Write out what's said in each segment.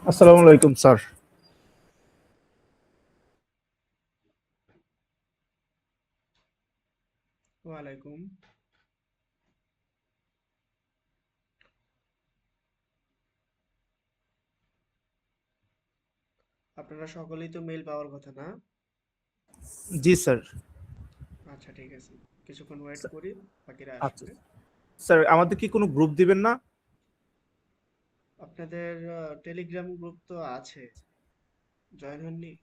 আসসালামু আলাইকুম স্যার। ওয়ালাইকুম। আপনারা সকলেই তো মেইল পাওয়ার কথা না? জি স্যার। আচ্ছা, ঠিক আছে, কিছুক্ষণ ওয়েট করি, বাকিরা আচ্ছা আসবে। স্যার, আমাদের কি কোনো গ্রুপ দিবেন না? আপনাদের টেলিগ্রাম গ্রুপ তো আছে, জয়েন হননি?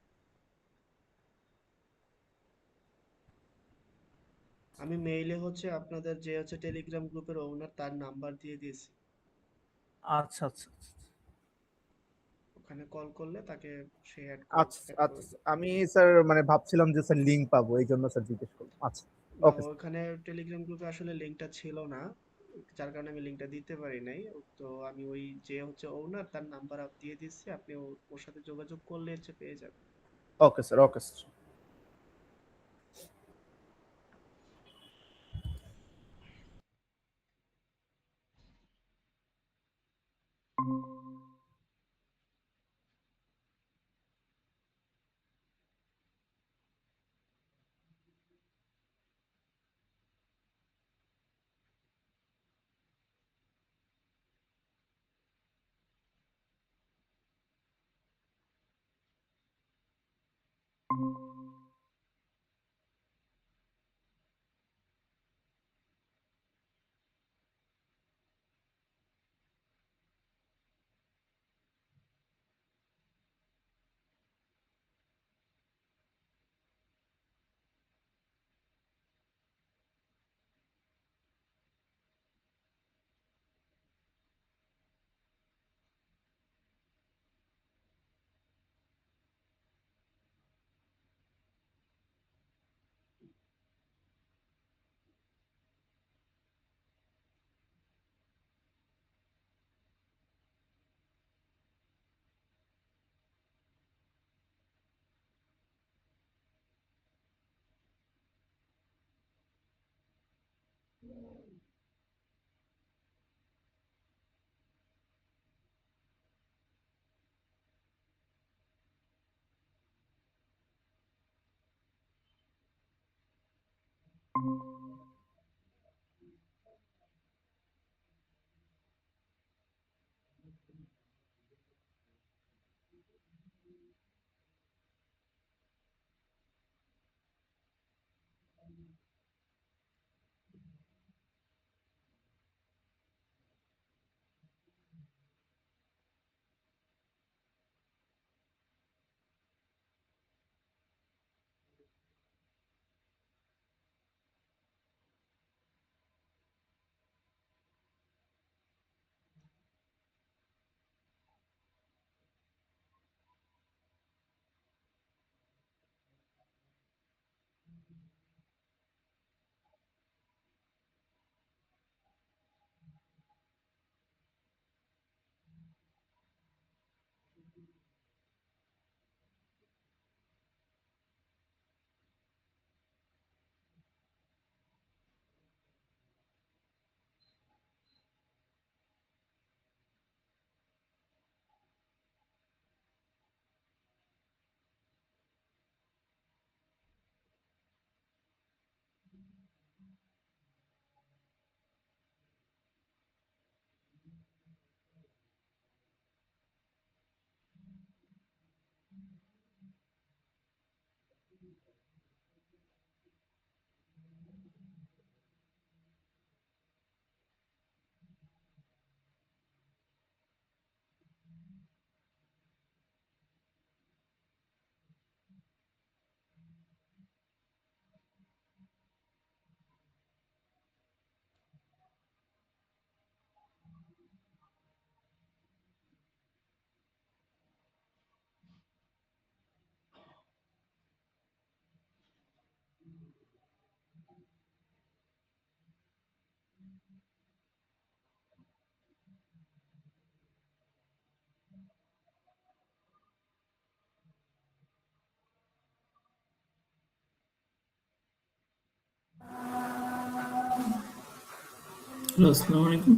আমি মেইলে হচ্ছে আপনাদের যে হচ্ছে টেলিগ্রাম গ্রুপের ওনার তার নাম্বার দিয়ে দিয়েছি। আচ্ছা আচ্ছা ওখানে কল করলে তাকে সে আচ্ছা অ্যাড আচ্ছা করে স্যার। দেবে। আমি স্যার মানে ভাবছিলাম যে স্যার লিঙ্ক পাবো, এই জন্য স্যার জিজ্ঞেস করলাম। আচ্ছা। না, ওকে স্যার। ওখানে টেলিগ্রাম গ্রুপে আসলে লিংকটা ছিল না, যার কারণে আমি লিংকটা দিতে পারি নাই। তো আমি ওই যে হচ্ছে ওনার তার নাম্বার দিয়ে দিচ্ছি, আপনি ওর সাথে যোগাযোগ করলে হচ্ছে পেয়ে যাবেন। Okay sir. Okay sir. Hello, আসসালামু আলাইকুম।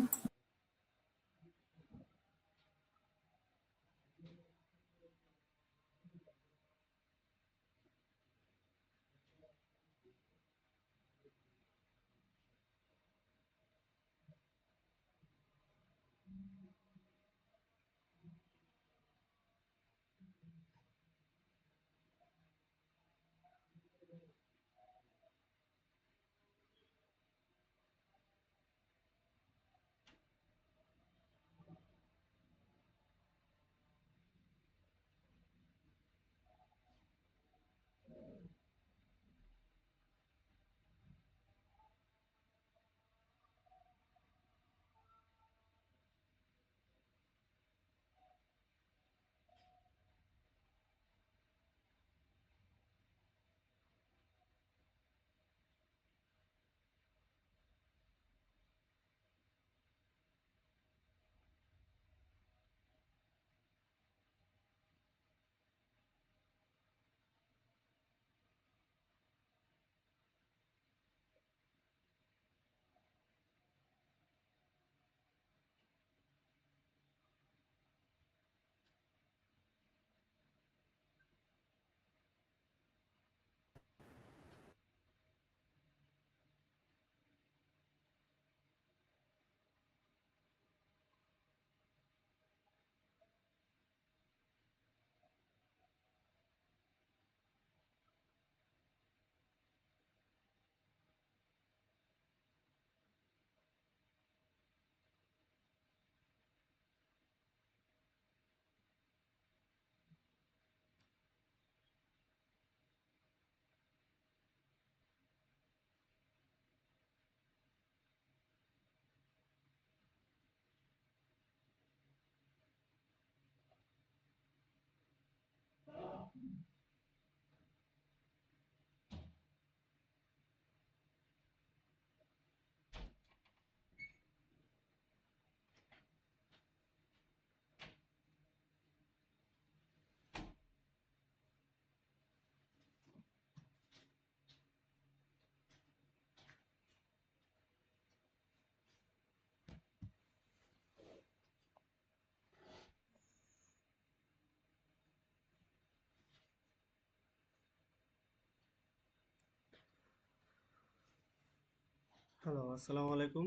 হ্যালো, আসসালামু আলাইকুম।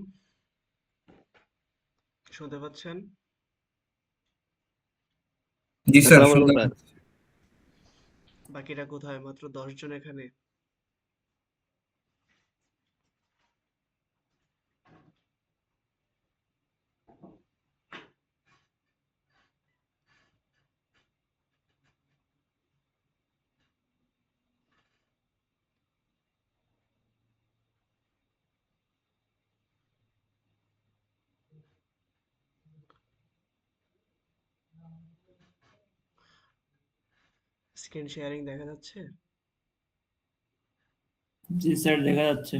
শুনতে পাচ্ছেন? জি স্যার, আসসালামু আলাইকুম শুনতে স্যার। পাচ্ছি। বাকিরা কোথায়? মাত্র 10 জন এখানে। স্ক্রিন শেয়ারিং দেখা যাচ্ছে? জি স্যার, দেখা যাচ্ছে।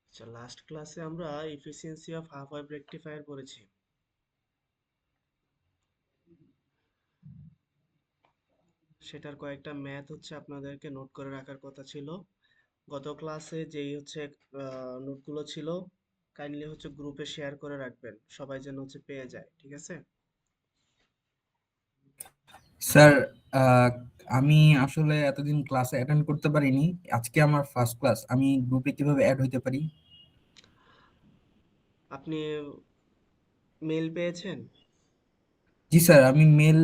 আচ্ছা, লাস্ট ক্লাসে আমরা efficiency of half wave rectifier পড়েছি। সেটার কয়েকটা ম্যাথ হচ্ছে আপনাদেরকে নোট করে রাখার কথা ছিল। গত ক্লাসে যেই হচ্ছে নোটগুলো ছিল, কাইন্ডলি হচ্ছে গ্রুপে শেয়ার করে রাখবেন, সবাই যেন হচ্ছে পেয়ে যায়, ঠিক আছে? স্যার, আহ, আমি আসলে এতদিন ক্লাসে অ্যাটেন্ড করতে পারিনি। আজকে আমার ফার্স্ট ক্লাস। আমি গ্রুপে কিভাবে অ্যাড হইতে পারি? আপনি মেল পেয়েছেন? জি স্যার, আমি মেল,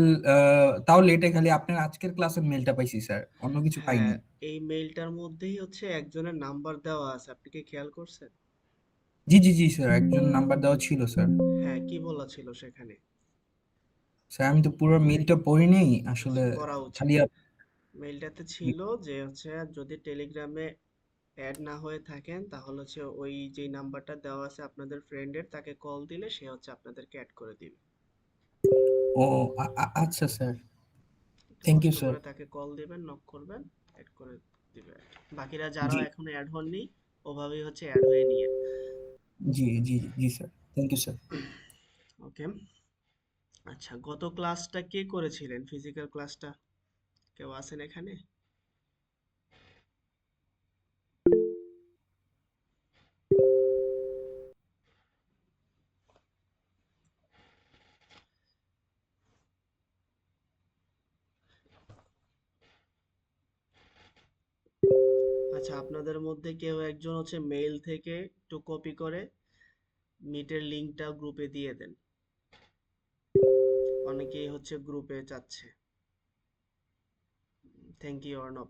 তাও লেটে, খালি আপনার আজকের ক্লাসের মেলটা পাইছি স্যার, অন্য কিছু হ্যাঁ, পাইনি। এই মেইলটার মধ্যেই হচ্ছে একজনের নাম্বার দেওয়া আছে, আপনি কি খেয়াল করছেন? জি জি জি স্যার, একজন নাম্বার দেওয়া ছিল স্যার। হ্যাঁ, কি বলা ছিল সেখানে? স্যার, আমি তো পুরো মেলটা পড়ি নেই আসলে। পড়া উচিত। খালি মেইলটাতে ছিল যে হচ্ছে যদি টেলিগ্রামে অ্যাড না হয়ে থাকেন তাহলে হচ্ছে ওই যে নাম্বারটা দেওয়া আছে আপনাদের ফ্রেন্ডের, তাকে কল দিলে সে হচ্ছে আপনাদেরকে অ্যাড করে দিবে। ও, আচ্ছা স্যার, একটু থ্যাংক ইউ কষ্ট স্যার। করে তাকে কল দিবেন, নক করবেন, অ্যাড করে দিবে। বাকিরা যারা জি এখনো অ্যাড হননি, ওভাবেই হচ্ছে অ্যাড হয়ে নিয়ে। জি জি জি স্যার, থ্যাংক ইউ স্যার। ওকে। আচ্ছা, গত ক্লাসটা কে করেছিলেন? ফিজিক্যাল ক্লাসটা কেউ আছেন এখানে? আচ্ছা, আপনাদের মধ্যে কেউ একজন হচ্ছে মেইল থেকে একটু কপি করে মিটের লিংকটা গ্রুপে দিয়ে দেন। অনেকেই হচ্ছে গ্রুপে চাচ্ছে। Thank you Arnab.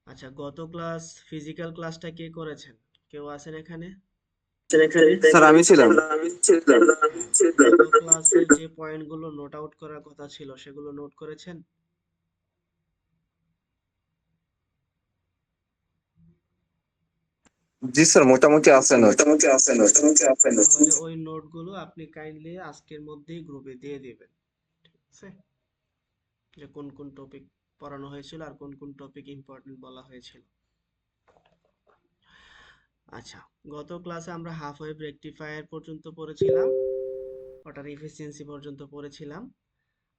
আচ্ছা, গত ক্লাস ফিজিক্যাল ক্লাসটা কে করেছেন? কেউ আছেন এখানে? স্যার, আমি ছিলাম। হ্যাঁ, গত ক্লাসে যে পয়েন্টগুলো নোট আউট করার কথা ছিল সেগুলো নোট করেছেন? জি স্যার, মোটামুটি আছে না। তাহলে ওই নোটগুলো আপনি কাইন্ডলি আজকের মধ্যেই গ্রুপে দিয়ে দিবেন, ঠিক আছে? যে কোন কোন টপিক পড়ানো হয়েছিল আর কোন কোন টপিক ইম্পর্টেন্ট বলা হয়েছিল। আচ্ছা, গত ক্লাসে আমরা হাফ ওয়েভ রেকটিফায়ার পর্যন্ত পড়েছিলাম, ওটার এফিসিয়েন্সি পর্যন্ত পড়েছিলাম।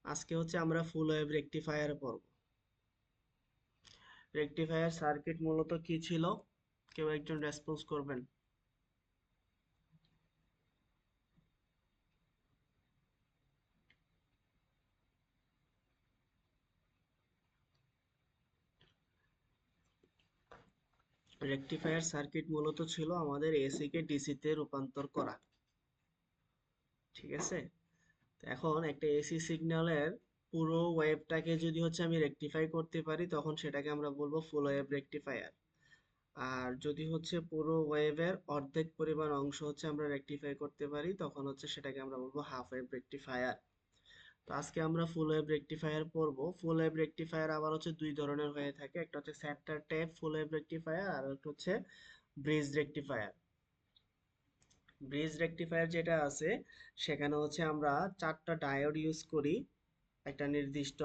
আজকে হচ্ছে আমরা ফুল ওয়েভ রেকটিফায়ার পড়ব। রেকটিফায়ার সার্কিট মূলত কি ছিল? কেউ একজন রেসপন্স করবেন। রেকটিফায়ার সার্কিট মূলত ছিল আমাদের এসি কে ডিসি তে রূপান্তর করা, ঠিক আছে? তো এখন একটা এসি সিগন্যালের পুরো ওয়েভটাকে যদি হচ্ছে আমি রেকটিফাই করতে পারি তখন সেটাকে আমরা বলবো ফুল ওয়েভ রেকটিফায়ার। আর যদি হচ্ছে পুরো ওয়েভের অর্ধেক পরিমাণ অংশ হচ্ছে আমরা রেকটিফাই করতে পারি তখন হচ্ছে সেটাকে আমরা বলবো হাফ ওয়েভ রেকটিফায়ার। তো আজকে আমরা ফুল ওয়েভ রেকটিফায়ার পড়বো। ফুল ওয়েভ রেকটিফায়ার আবার হচ্ছে দুই ধরনের হয়ে থাকে, একটা হচ্ছে centre tap full wave rectifier আর একটা হচ্ছে ব্রিজ রেকটিফায়ার। ব্রিজ রেকটিফায়ার যেটা আছে সেখানে হচ্ছে আমরা চারটা ডায়োড ইউজ করি একটা নির্দিষ্ট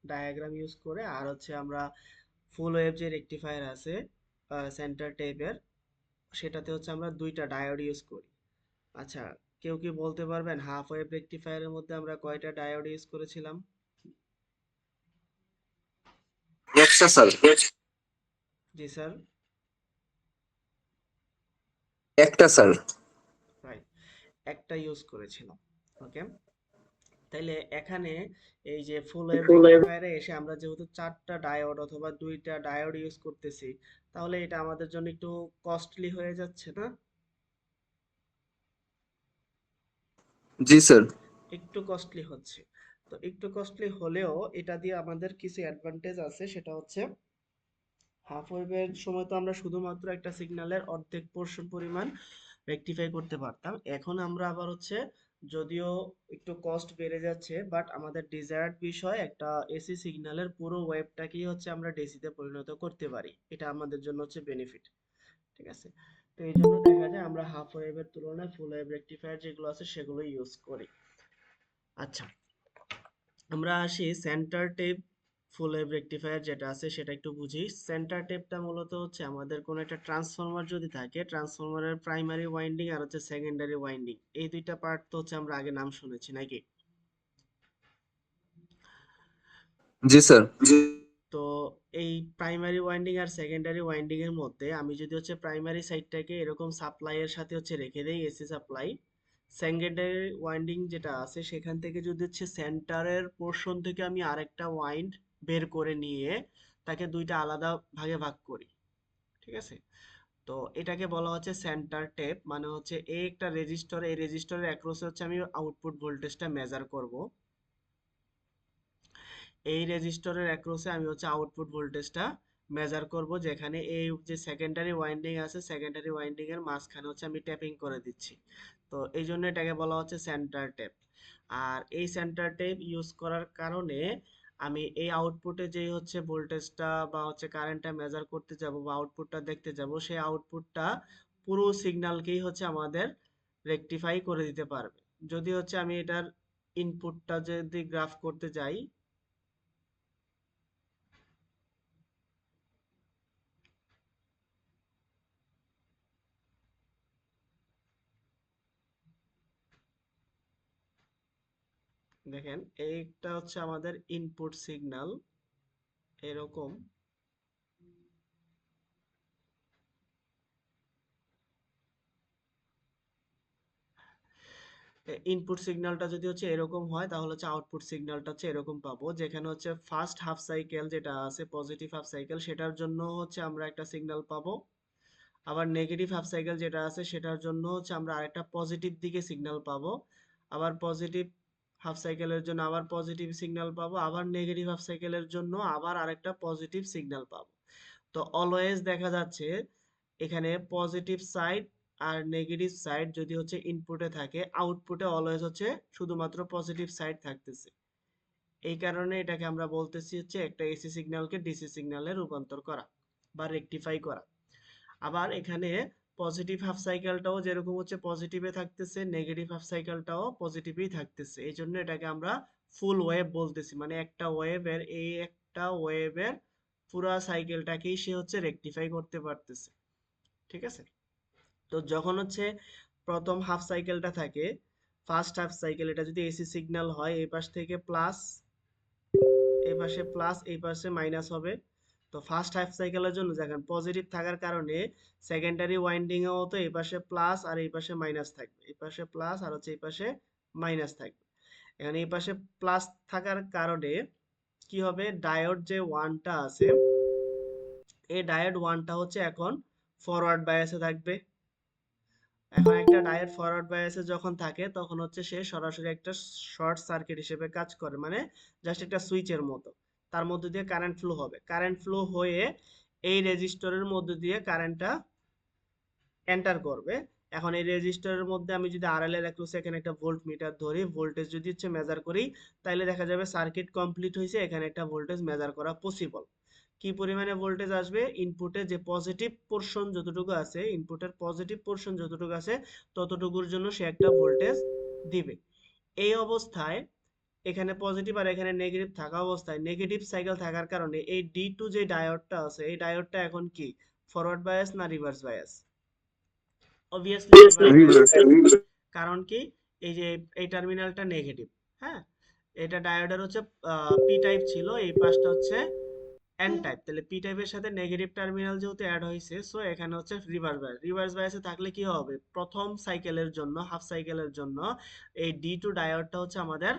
ডায়াগ্রাম ইউজ করে, আর হচ্ছে আমরা ফুল ওয়েভ যে রেকটিফায়ার আছে সেন্টার টেপের, সেটাতে হচ্ছে আমরা দুইটা ডায়োড ইউজ করি। আচ্ছা, কেউ কি বলতে পারবেন হাফ ওয়েভ রেকটিফায়ারের মধ্যে আমরা কয়টা ডায়োড ইউজ করেছিলাম? একটা স্যার। জি স্যার। একটা স্যার। রাইট, একটা ইউজ করেছিলাম। ওকে, তাইলে এখানে এই যে ফুল ওয়েভ রেকটিফায়ারে এসে আমরা যেহেতু 4টা ডায়োড অথবা 2টা ডায়োড ইউজ করতেছি, তাহলে এটা আমাদের জন্য একটু কস্টলি হয়ে যাচ্ছে না? জি স্যার। একটু কস্টলি হচ্ছে। তো একটু কস্টলি হলেও এটা দিয়ে আমাদের কিছু অ্যাডভান্টেজ আছে, সেটা হচ্ছে হাফ ওয়েভের সময় তো আমরা শুধুমাত্র একটা সিগন্যালের অর্ধেক পোর্শন পরিমাণ রেকটিফাই করতে পারতাম। এখন আমরা আবার হচ্ছে, যদিও একটু কস্ট বেড়ে যাচ্ছে, বাট আমাদের ডিজায়ার্ড বিষয় একটা এসি সিগন্যালের পুরো ওয়েভটাকেই হচ্ছে আমরা ডিসিতে পরিণত করতে পারি। এটা আমাদের জন্য হচ্ছে বেনিফিট। ঠিক আছে, তো এই জন্য দেখা যায় আমরা হাফ ওয়েভের তুলনায় ফুল ওয়েভ রেকটিফায়ার যেগুলো আছে সেগুলো ইউজ করি। আচ্ছা, আমরা আসি centre tap full wave rectifier যেটা আছে সেটা একটু বুঝি। সেন্টার টেপটা মূলত হচ্ছে আমাদের কোনো একটা ট্রান্সফরমার যদি থাকে, ট্রান্সফরমারের প্রাইমারি ওয়াইন্ডিং আর হচ্ছে সেকেন্ডারি ওয়াইন্ডিং, এই দুইটা পার্ট তো হচ্ছে আমরা আগে নাম শুনেছি নাকি? জি স্যার। তো এই প্রাইমারি ওয়াইন্ডিং আর সেকেন্ডারি ওয়াইন্ডিং এর মধ্যে আমি যদি হচ্ছে প্রাইমারি সাইডটাকে এরকম সাপ্লাই এর সাথে হচ্ছে রেখে দেই, এসি সাপ্লাই, সেকেন্ডারি ওয়াইন্ডিং যেটা আছে সেখান থেকে যদি হচ্ছে সেন্টারের পোর্শন থেকে আমি আরেকটা ওয়াইন্ড বের করে নিয়ে তাকে দুইটা আলাদা ভাগে ভাগ করি, ঠিক আছে? তো এটাকে বলা হচ্ছে সেন্টার টেপ। মানে হচ্ছে এই একটা রেজিস্টর, এই রেজিস্টরের অ্যাক্রসে হচ্ছে আমি আউটপুট ভোল্টেজটা মেজার করব। এই রেজিস্টরের অ্যাক্রসে আমি হচ্ছে আউটপুট ভোল্টেজটা মেজার করব, যেখানে এই যে সেকেন্ডারি ওয়াইন্ডিং আছে সেকেন্ডারি ওয়াইন্ডিং এর মাঝখানে হচ্ছে আমি ট্যাপিং করে দিচ্ছি। তো এই জন্য এটাকে বলা হচ্ছে সেন্টার টেপ। আর এই সেন্টার টেপ ইউজ করার কারণে আমি এই আউটপুটে যে হচ্ছে ভোল্টেজটা বা হচ্ছে কারেন্টটা মেজার করতে যাব বা আউটপুটটা দেখতে যাব, সেই আউটপুটটা পুরো সিগন্যালকেই হচ্ছে আমাদের রেকটিফাই করে দিতে পারবে। যদি হচ্ছে আমি এটার ইনপুটটা যদি গ্রাফ করতে যাই, দেখেন এইটা হচ্ছে আমাদের ইনপুট সিগন্যাল, এরকম। ইনপুট সিগন্যালটা যদি হচ্ছে এরকম হয় তাহলে হচ্ছে আউটপুট সিগন্যালটা হচ্ছে এরকম পাবো, যেখানে হচ্ছে ফার্স্ট হাফ সাইকেল যেটা আছে পজিটিভ হাফ সাইকেল সেটার জন্য হচ্ছে আমরা একটা সিগন্যাল পাবো, আবার নেগেটিভ হাফ সাইকেল যেটা আছে সেটার জন্য হচ্ছে আমরা আরেকটা পজিটিভ দিকে সিগন্যাল পাবো, আবার পজিটিভ হাফ সাইকেলের জন্য আবার পজিটিভ সিগন্যাল পাবো, আবার নেগেটিভ হাফ সাইকেলের জন্য আবার আরেকটা পজিটিভ সিগন্যাল পাবো। তো অলওয়েজ দেখা যাচ্ছে এখানে পজিটিভ সাইড আর নেগেটিভ সাইড যদি হচ্ছে ইনপুটে থাকে, আউটপুটে অলওয়েজ হচ্ছে শুধুমাত্র পজিটিভ সাইড থাকতেছে। এই কারণে এটাকে আমরা বলতেছি হচ্ছে একটা এসি সিগন্যালকে ডিসি সিগন্যালে রূপান্তর করা বা রেকটিফাই করা। আবার এখানে পজিটিভ হাফ সাইকেলটাও যেরকম হচ্ছে পজিটিভে থাকতেছে, নেগেটিভ হাফ সাইকেলটাও পজিটিভই থাকতেছে। এই জন্য এটাকে আমরা ফুল ওয়েভ বলতেছি, মানে একটা ওয়েভের পুরা সাইকেলটাকেই সে হচ্ছে রেকটিফাই করতে পারতেছে। ঠিক আছে, তো যখন হচ্ছে প্রথম হাফ সাইকেলটা থাকে, ফার্স্ট হাফ সাইকেল, এটা যদি এসি সিগন্যাল হয়, এই পাশ থেকে প্লাস, এই পাশে প্লাস, এই পাশে মাইনাস হবে। তো ফার্স্ট হাফ সাইকেলের জন্য দেখেন পজিটিভ থাকার কারণে সেকেন্ডারি ওয়াইন্ডিং এও তো এই পাশে প্লাস আর এই পাশে মাইনাস থাকবে, এই পাশে প্লাস আর হচ্ছে এই পাশে মাইনাস থাকবে। এখানে এই পাশে প্লাস থাকার কারণে কি হবে, ডায়োড যে ওয়ানটা আছে, এই ডায়োড ওয়ানটা হচ্ছে এখন ফরওয়ার্ড বায়াসে থাকবে। এখন একটা ডায়োড ফরওয়ার্ড বায়াসে যখন থাকে তখন হচ্ছে সে সরাসরি একটা শর্ট সার্কিট হিসেবে কাজ করে, মানে জাস্ট একটা সুইচের মতো। তার মধ্যে দিয়ে কারেন্ট ফ্লো হবে, কারেন্ট ফ্লো হয়ে এই রেজিস্টরের মধ্যে দিয়ে কারেন্টটা এন্টার করবে। এখন এই রেজিস্টরের মধ্যে আমি যদি আরএল এর একটু সেকেন্ড একটা ভোল্ট মিটার ধরি, ভোল্টেজ যদি হচ্ছে মেজার করি, তাহলে দেখা যাবে সার্কিট কমপ্লিট হয়েছে, এখানে একটা ভোল্টেজ মেজার করা পসিবল। কি পরিমাণে ভোল্টেজ আসবে, ইনপুটে যে পজিটিভ পোরশন যতটুকু আছে, ইনপুটের পজিটিভ পোরশন যতটুকু আছে ততটুকুর জন্য সে একটা ভোল্টেজ দিবে। এই অবস্থায় এখানে পজিটিভ আর এখানে নেগেটিভ থাকা অবস্থায়, নেগেটিভ সাইকেল থাকার কারণে এই D2 যে ডায়োডটা আছে, এই ডায়োডটা এখন কি ফরওয়ার্ড বায়াস না রিভার্স বায়াস? অবভিয়াসলি কারণ কি, এই যে এই টার্মিনালটা নেগেটিভ, হ্যাঁ, এটা ডায়োডের হচ্ছে পি টাইপ ছিল, এই পাশটা হচ্ছে এন টাইপ, তাহলে পি টাইপের সাথে নেগেটিভ টার্মিনাল যেহেতু অ্যাড হয়েছে, সো এখানে হচ্ছে রিভার্স বায়াস। রিভার্স বায়াসে থাকলে কি হবে, প্রথম সাইকেলের জন্য, হাফ সাইকেলের জন্য এই ডি টু ডায়োডটা হচ্ছে আমাদের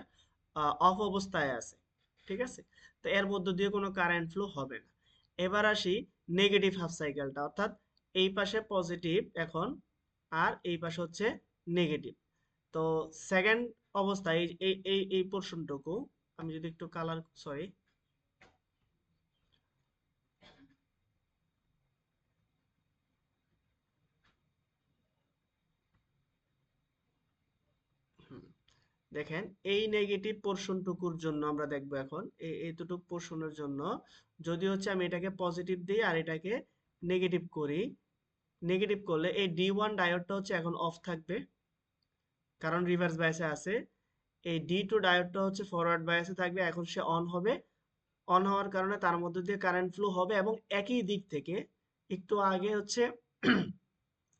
অফ অবস্থায় আছে, ঠিক আছে। তো এর মধ্য দিয়ে কোনো কারেন্ট ফ্লো হবে না। এবার আসি নেগেটিভ হাফ সাইকেলটা, অর্থাৎ এই পাশে পজিটিভ এখন, আর এই পাশে হচ্ছে নেগেটিভ। তো সেকেন্ড অবস্থায় এই পোর্শনটুকু আমি যদি একটু কালার, সরি, দেখেন এই নেগেটিভ পোর্শনটুকুর জন্য আমরা দেখবো এখন এইটুকু পোর্শনের জন্য যদি হচ্ছে আমি এটাকে পজিটিভ দিই আর এটাকে নেগেটিভ করি, নেগেটিভ করলে এই D1 ডায়োডটা হচ্ছে এখন অফ থাকবে, কারণ রিভার্স বায়াসে আছে। এই D2 ডায়োডটা হচ্ছে ফরওয়ার্ড বায়াসে থাকবে, এখন সে অন হবে। অন হওয়ার কারণে তার মধ্যে দিয়ে কারেন্ট ফ্লো হবে এবং একই দিক থেকে একটু আগে হচ্ছে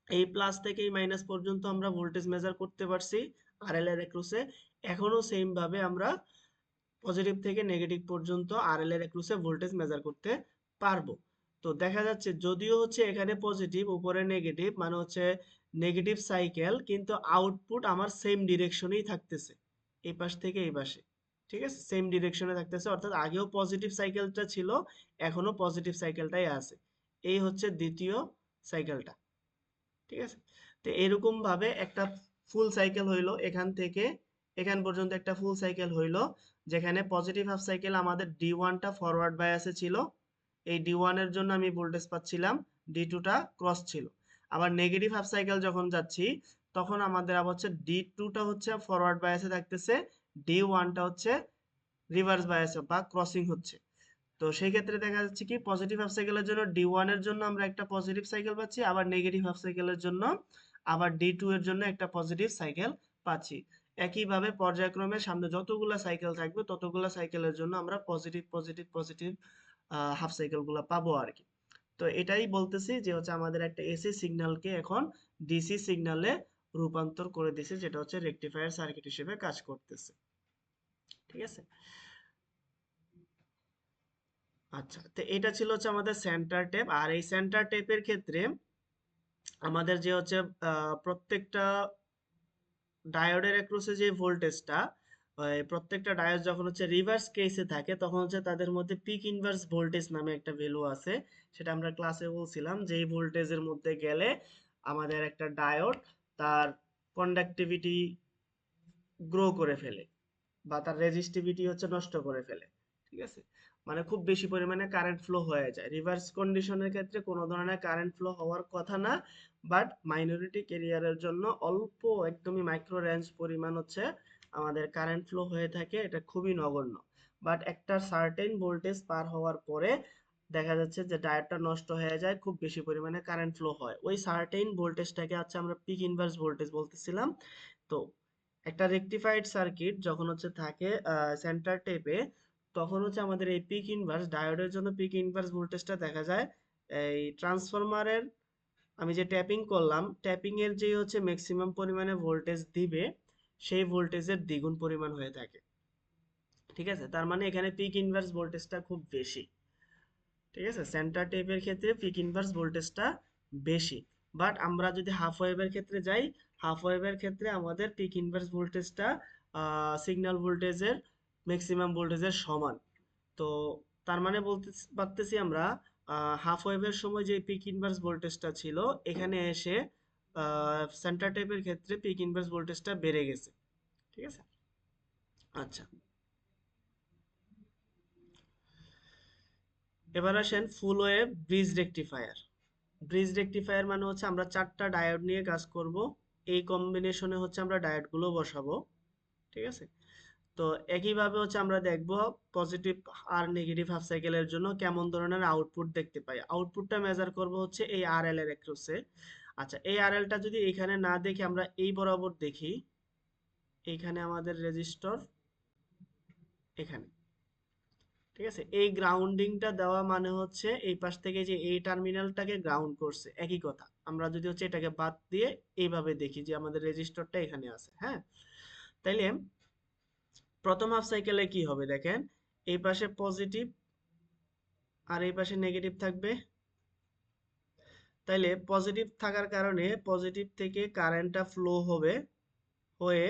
এই প্লাস থেকে এই মাইনাস পর্যন্ত আমরা ভোল্টেজ মেজার করতে পারছি আরএল এর অ্যাক্রসে। এখনো সেম ভাবে আমরা পজিটিভ থেকে নেগেটিভ পর্যন্ত আরএল এর অ্যাক্রসে ভোল্টেজ মেজার করতে পারবো। তো দেখা যাচ্ছে যদিও হচ্ছে এখানে পজিটিভ উপরে নেগেটিভ, মানে হচ্ছে নেগেটিভ সাইকেল, কিন্তু আউটপুট আমার সেম ডিরেকশনেই থাকতেছে, এই পাশ থেকে এই পাশে, ঠিক আছে, সেম ডিরেকশনে থাকতেছে। অর্থাৎ আগেও পজিটিভ সাইকেলটা ছিল, এখনো পজিটিভ সাইকেলটাই আছে। এই হচ্ছে দ্বিতীয় সাইকেলটা, ঠিক আছে। তো এরকম ভাবে একটা ফুল সাইকেল হইলো, এখান থেকে এখান পর্যন্ত একটা ফুল সাইকেল হইলো, যেখানে পজিটিভ হাফ সাইকেল আমাদের D1টা ফরওয়ার্ড বায়াসে ছিল, এই D1 এর জন্য আমি ভোল্টেজ পাচ্ছিলাম, D2টা ক্রস ছিল। আবার নেগেটিভ হাফ সাইকেল যখন যাচ্ছি তখন আমাদের আবার হচ্ছে D2টা হচ্ছে ফরওয়ার্ড বায়াসে থাকতেছে, D1টা হচ্ছে রিভার্স বায়াসে বা ক্রসিং হচ্ছে। তো সেই ক্ষেত্রে দেখা যাচ্ছে কি পজিটিভ হাফ সাইকেলের জন্য D1 এর জন্য আমরা একটা পজিটিভ সাইকেল পাচ্ছি, আবার নেগেটিভ হাফ সাইকেলের জন্য আবার D2 এর জন্য একটা পজিটিভ সাইকেল পাচ্ছি। একইভাবে পর্যায়ক্রমে সামনে যতগুলা সাইকেল থাকবে ততগুলা সাইকেলের জন্য আমরা পজিটিভ পজিটিভ পজিটিভ হাফ সাইকেলগুলো পাবো আর কি। তো এটাই বলতেছি যে হচ্ছে আমাদের একটা এসি সিগন্যালকে এখন ডিসি সিগন্যালে রূপান্তর করে দিছে, যেটা হচ্ছে রেকটিফায়ার সার্কিট হিসেবে কাজ করতেছে, ঠিক আছে। আচ্ছা, তো এটা ছিল হচ্ছে আমাদের সেন্টার টেপ। আর এই সেন্টার টেপের ক্ষেত্রে আমাদের যে হচ্ছে প্রত্যেকটা ডায়োডের অ্যাক্রসে যে ভোল্টেজটা, প্রত্যেকটা ডায়োড যখন হচ্ছে রিভার্স কেসে থাকে তখন হচ্ছে তাদের মধ্যে পিক ইনভার্স ভোল্টেজ নামে একটা ভ্যালু আছে। সেটা আমরা ক্লাসে বলছিলাম যে এই ভোল্টেজের মধ্যে গেলে আমাদের একটা ডায়োড তার কন্ডাক্টিভিটি গ্রো করে ফেলে বা তার রেজিস্টিভিটি হচ্ছে নষ্ট করে ফেলে, ঠিক আছে। মানে খুব বেশি পরিমাণে কারেন্ট ফ্লো হয়ে যায়। রিভার্স কন্ডিশনের ক্ষেত্রে কোনো ধরনের কারেন্ট ফ্লো হওয়ার কথা না, বাট মাইনরিটি ক্যারিয়ারের জন্য অল্প একদমই মাইক্রো রেঞ্জ পরিমাণ হচ্ছে আমাদের কারেন্ট ফ্লো হয়ে থাকে, এটা খুবই নগণ্য। বাট একটা সার্টেন ভোল্টেজ পার হওয়ার পরে দেখা যাচ্ছে যে ডায়োডটা নষ্ট হয়ে যায়, খুব বেশি পরিমাণে কারেন্ট ফ্লো হয়। ওই সার্টেন ভোল্টেজটাকে হচ্ছে আমরা পিক ইনভার্স ভোল্টেজ বলতেছিলাম। তো একটা রেকটিফাইড সার্কিট যখন হচ্ছে থাকে সেন্টার টেপে, তখন হচ্ছে আমাদের এই পিক ইনভার্স ডায়োডের জন্য পিক ইনভার্স ভোল্টেজটা দেখা যায় এই ট্রান্সফরমারের, আমি যে ট্যাপিং করলাম ট্যাপিং এর যে হচ্ছে ম্যাক্সিমাম পরিমাণে ভোল্টেজ দিবে সেই ভোল্টেজের দ্বিগুণ পরিমাণ হয়ে থাকে, ঠিক আছে। তার মানে এখানে পিক ইনভার্স ভোল্টেজটা খুব বেশি, ঠিক আছে। সেন্টার টেপের ক্ষেত্রে পিক ইনভার্স ভোল্টেজটা বেশি। বাট আমরা যদি হাফ ওয়েভের ক্ষেত্রে যাই, হাফ ওয়েভের ক্ষেত্রে আমাদের পিক ইনভার্স ভোল্টেজটা সিগন্যাল ভোল্টেজের ম্যাক্সিমাম ভোল্টেজের সমান। তো তার মানে বলতে পারতেছি আমরা হাফ ওয়েভের সময় যে পিক ইনভার্স ভোল্টেজটা ছিল এখানে এসে সেন্টার টেপের ক্ষেত্রে পিক ইনভার্স ভোল্টেজটা বেড়ে গেছে, ঠিক আছে। আচ্ছা, এবার আসেন ফুল wave bridge rectifier. Bridge rectifier মানে হচ্ছে আমরা চারটা ডায়োড নিয়ে কাজ করব, এই কম্বিনেশনে হচ্ছে আমরা ডায়োডগুলো বসাবো, ঠিক আছে। তো একইভাবে হচ্ছে আমরা দেখব পজিটিভ আর নেগেটিভ হাফ সাইকেলের জন্য কেমন ধরনের আউটপুট দেখতে পাই। আউটপুটটা মেজার করব হচ্ছে এই আরএল এর অ্যাক্রসে। আচ্ছা, এই আরএলটা যদি এখানে না দেখি আমরা এই বরাবর দেখি, এইখানে আমাদের রেজিস্টর এখানে, ঠিক আছে। এই গ্রাউন্ডিংটা দেওয়া মানে হচ্ছে এই পাশ থেকে যে এই টার্মিনালটাকে গ্রাউন্ড করছে, একই কথা। আমরা যদি হচ্ছে এটাকে বাদ দিয়ে এইভাবে দেখি যে আমাদের রেজিস্টরটা এখানে আছে, হ্যাঁ, তাইলে প্রথম হাফ সাইকেলে কি হবে দেখেন, এই পাশে পজিটিভ আর এই পাশে নেগেটিভ থাকবে। তাইলে পজিটিভ থাকার কারণে পজিটিভ থেকে কারেন্টটা ফ্লো হবে, হয়ে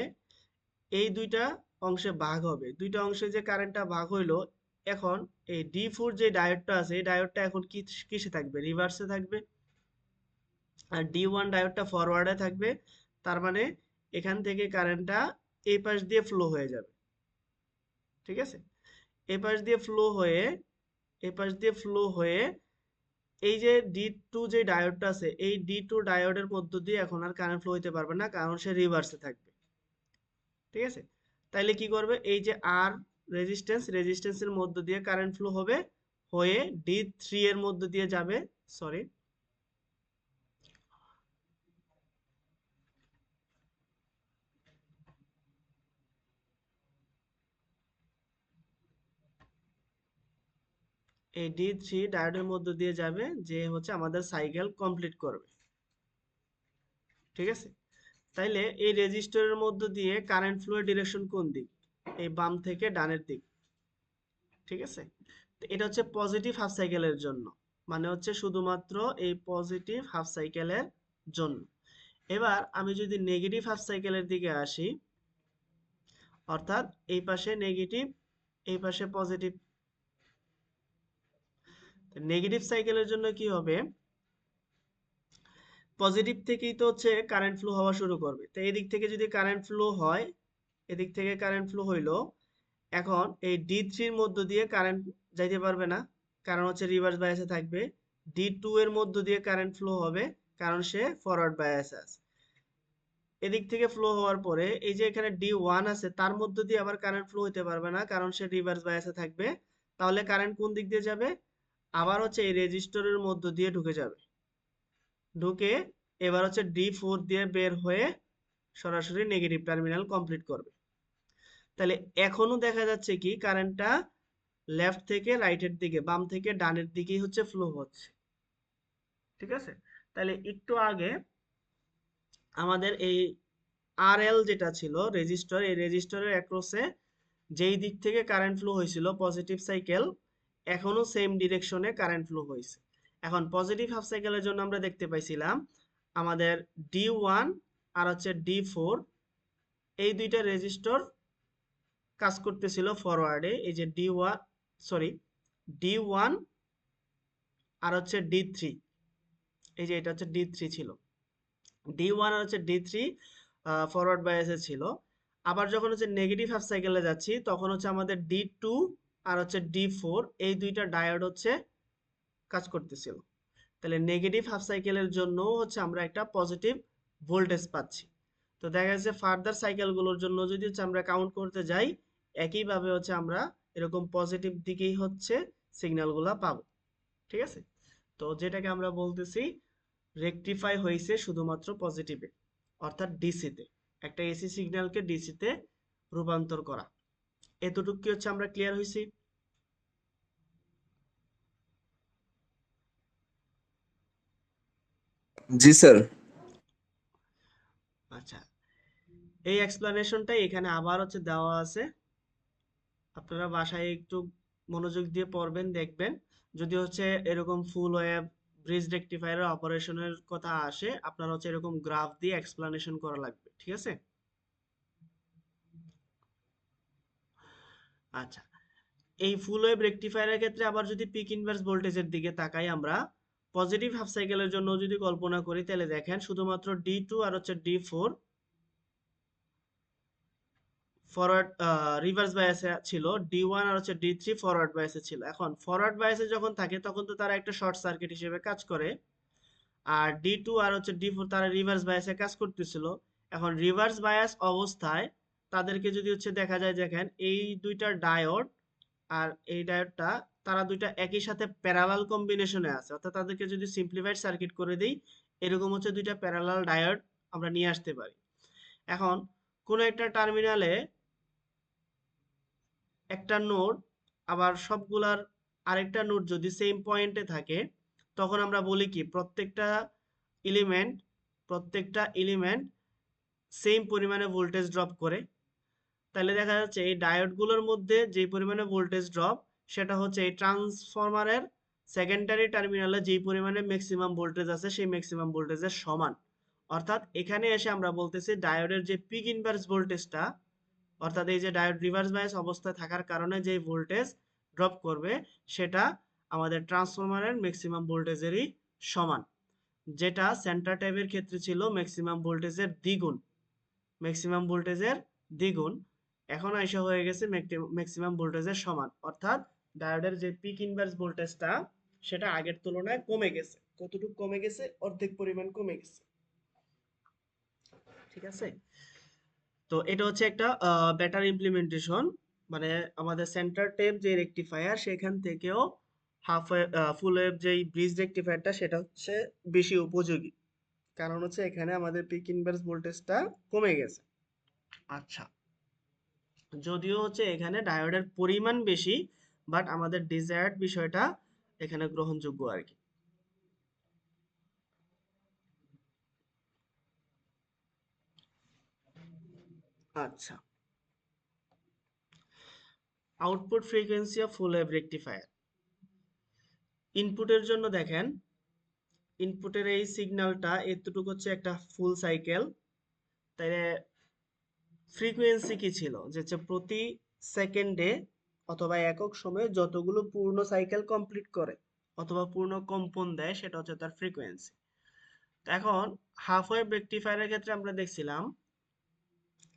এই দুইটা অংশে ভাগ হবে। দুইটা অংশে যে কারেন্টটা ভাগ হইলো, এখন এই D4 যে ডায়োডটা আছে এই ডায়োডটা এখন কিসে থাকবে? রিভার্সে থাকবে। আর D1 ডায়োডটা ফরওয়ার্ডে থাকবে। তার মানে এখান থেকে কারেন্টটা এই পাশ দিয়ে ফ্লো হয়ে যাবে। ঠিক আছে? এই পাশ দিয়ে ফ্লো হয়ে এই যে D2 যে ডায়োডটা আছে এই D2 ডায়োডের মধ্য দিয়ে এখন আর কারেন্ট ফ্লো হইতে পারবে না, কারণ সে রিভার্সে থাকবে। ঠিক আছে? তাইলে কি করবে? এই যে আর রেজিস্ট্যান্সের মধ্য দিয়ে কারেন্ট ফ্লো হবে, হয়ে D3 এর মধ্য দিয়ে যাবে, সরি, এই D3 ডায়োডের মধ্য দিয়ে যাবে, যে হচ্ছে আমাদের সাইকেল কমপ্লিট করবে। ঠিক আছে? তাইলে এই রেজিস্টরের মধ্য দিয়ে কারেন্ট ফ্লো এর ডিরেকশন কোন দিক? এই বাম থেকে ডানের দিক। ঠিক আছে? তো এটা হচ্ছে পজিটিভ হাফ সাইকেলের জন্য, মানে হচ্ছে শুধুমাত্র এই পজিটিভ হাফ সাইকেলের জন্য। এবার আমি যদি নেগেটিভ হাফ সাইকেলের দিকে আসি, অর্থাৎ এই পাশে নেগেটিভ, এই পাশে পজিটিভ। নেগেটিভ সাইকেলের জন্য কি হবে? পজিটিভ থেকেই তো হচ্ছে কারেন্ট ফ্লো হওয়া শুরু করবে। তো এই দিক থেকে যদি কারেন্ট ফ্লো হয়, এদিক থেকে কারেন্ট ফ্লো হইলো, এখন এই D3 এর মধ্য দিয়ে কারেন্ট যাইতে পারবে না, কারণ হচ্ছে রিভার্স বায়াসে থাকবে। D2 এর মধ্য দিয়ে কারেন্ট ফ্লো হবে, কারণ সে ফরওয়ার্ড বায়াসে আছে। এদিক থেকে ফ্লো হওয়ার পরে এই যে এখানে D1 আছে তার মধ্য দিয়ে আবার কারেন্ট ফ্লো হইতে পারবে না, কারণ সে রিভার্স বায়াসে থাকবে। তাহলে কারেন্ট কোন দিক দিয়ে যাবে? আবার হচ্ছে এই রেজিস্টরের মধ্য দিয়ে ঢুকে যাবে। ঢুকে এবার হচ্ছে D4 দিয়ে বের হয়ে সরাসরি নেগেটিভ টার্মিনাল কমপ্লিট করবে। তাহলে এখনো দেখা যাচ্ছে কি কারেন্টটা লেফট থেকে রাইটের দিকে, বাম থেকে ডানের দিকেই হচ্ছে ফ্লো হচ্ছে। ঠিক আছে? তাহলে একটু আগে আমাদের এই RL যেটা ছিল রেজিস্টর, এই রেজিস্টরের অ্যাক্রসে যেই দিক থেকে কারেন্ট ফ্লো হয়েছিল পজিটিভ সাইকেল, এখনো সেম ডিরেকশনে কারেন্ট ফ্লো হয়েছে। এখন পজিটিভ হাফ সাইকেলের জন্য আমরা দেখতে পাইছিলাম আমাদের D1 আর হচ্ছে D4 এই দুইটা রেজিস্টর কাজ করতেছিল ফরওয়ার্ডে। এই যে D1 আর হচ্ছে D3, এই যে এটা হচ্ছে D3 ছিল, D1 আর হচ্ছে D3 ফরওয়ার্ড বায়াসে ছিল। আবার যখন হচ্ছে নেগেটিভ হাফ সাইকেলে যাচ্ছি তখন হচ্ছে আমাদের D2 আর হচ্ছে D4 এই দুইটা ডায়োড হচ্ছে কাজ করতেছিল। তাহলে নেগেটিভ হাফ সাইকেলের জন্য হচ্ছে আমরা একটা পজিটিভ ভোল্টেজ পাচ্ছি। তো দেখা যাচ্ছে ফার্দার সাইকেলগুলোর জন্য যদি হচ্ছে আমরা কাউন্ট করতে যাই, একইভাবে হচ্ছে আমরা এরকম পজিটিভ দিকেই হচ্ছে সিগন্যালগুলো পাবো। ঠিক আছে? তো যেটাকে আমরা বলতেছি রেকটিফাই হয়েছে শুধুমাত্র পজিটিভে, অর্থাৎ ডিসিতে, একটা এসি সিগন্যালকে ডিসিতে রূপান্তর করা। এতটুকু কি হচ্ছে আমরা ক্লিয়ার হয়েছি? জি স্যার। আচ্ছা, এই এক্সপ্লানেশনটাই এখানে আবার হচ্ছে দেওয়া আছে, আপনারা বাসায় একটু মনোযোগ দিয়ে পড়বেন, দেখবেন। যদি হচ্ছে এরকম ফুল ওয়েভ ব্রিজ রেকটিফায়ারের অপারেশনের কথা আসে, আপনারা হচ্ছে এরকম গ্রাফ দিয়ে এক্সপ্লানেশন করা লাগবে। ঠিক আছে? আচ্ছা, এই ফুল ওয়েভ রেকটিফায়ারের ক্ষেত্রে আবার যদি পিক ইনভার্স ভোল্টেজের দিকে তাকাই আমরা, পজিটিভ হাফ সাইকেলের জন্য যদি কল্পনা করি, তাহলে দেখেন শুধুমাত্র D2 আর হচ্ছে D4 ফরওয়ার্ড রিভার্স বায়াসে ছিল, D1 আর হচ্ছে D3 ফরওয়ার্ড বায়াসে ছিল। এখন ফরওয়ার্ড বায়াসে যখন থাকে তখন তো তারা একটা শর্ট সার্কিট হিসেবে কাজ করে, আর D2 আর হচ্ছে D4 তারা রিভার্স বায়াসে কাজ করতেছিল। এখন রিভার্স বায়াস অবস্থায় তাদেরকে যদি হচ্ছে দেখা যায়, দেখেন এই দুইটা ডায়োড আর এই ডায়োডটা, তারা দুইটা একই সাথে প্যারালাল কম্বিনেশনে আছে, অর্থাৎ তাদেরকে যদি সিম্পলিফাইড সার্কিট করে দিই, এরকম হচ্ছে দুইটা প্যারালাল ডায়োড আমরা নিয়ে আসতে পারি। এখন কোন একটা টার্মিনালে একটা নোড আবার সবগুলার আরেকটা নোড যদি সেম পয়েন্টে থাকে, তখন আমরা বলি কি প্রত্যেকটা এলিমেন্ট সেম পরিমাণে ভোল্টেজ ড্রপ করে। তাহলে দেখা যাচ্ছে এই ডায়োডগুলোর মধ্যে যে পরিমাণে ভোল্টেজ ড্রপ, সেটা হচ্ছে এই ট্রান্সফরমারের সেকেন্ডারি টার্মিনালে যেই পরিমাণে ম্যাক্সিমাম ভোল্টেজ আছে সেই ম্যাক্সিমাম ভোল্টেজের সমান। অর্থাৎ এখানে এসে আমরা বলতেছি ডায়োডের যে পিক ইনভার্স ভোল্টেজটা, অর্থাৎ এই যে ডায়োড রিভার্স বায়াস অবস্থায় থাকার কারণে যে ভোল্টেজ ড্রপ করবে সেটা আমাদের ট্রান্সফরমারের ম্যাক্সিমাম ভোল্টেজেরই সমান, যেটা সেন্টার টাইপের ক্ষেত্রে ছিল ম্যাক্সিমাম ভোল্টেজের দ্বিগুণ। ম্যাক্সিমাম ভোল্টেজের দ্বিগুণ এখন আইসা হয়ে গেছে ম্যাক্সিমাম ভোল্টেজের সমান, অর্থাৎ ডায়োডের যে পিক ইনভার্স ভোল্টেজটা সেটা আগের তুলনায় কমে গেছে। কতটুকু কমে গেছে? অর্ধেক পরিমাণ কমে গেছে। ঠিক আছে, তো এটা হচ্ছে একটা বেটার ইমপ্লিমেন্টেশন, মানে আমাদের সেন্টার টেপ যে রেকটিফায়ার সেখান থেকেও হাফ ওয়েভ ফুল ওয়েভ যেই ব্রিজ রেকটিফায়ারটা সেটা হচ্ছে বেশি উপযোগী, কারণ হচ্ছে এখানে আমাদের পিক ইনভার্স ভোল্টেজটা কমে গেছে। আচ্ছা, যদিও হচ্ছে এখানে ডায়োডের পরিমাণ বেশি, বাট আমাদের ডিজায়ার্ড বিষয়টা এখানে গ্রহণযোগ্য আর কি। আচ্ছা, output frequency of full wave rectifier. ইনপুটের জন্য দেখেন, ইনপুটের এই সিগন্যালটা এতটুকু হচ্ছে একটা ফুল সাইকেল, তাইলে ফ্রিকোয়েন্সি কি ছিল? যে হচ্ছে প্রতি সেকেন্ডে অথবা একক সময়ে যতগুলো পূর্ণ সাইকেল কমপ্লিট করে অথবা পূর্ণ কম্পন দেয় সেটা হচ্ছে তার ফ্রিকোয়েন্সি। এখন হাফ ওয়েভ রেকটিফায়ারের ক্ষেত্রে আমরা দেখছিলাম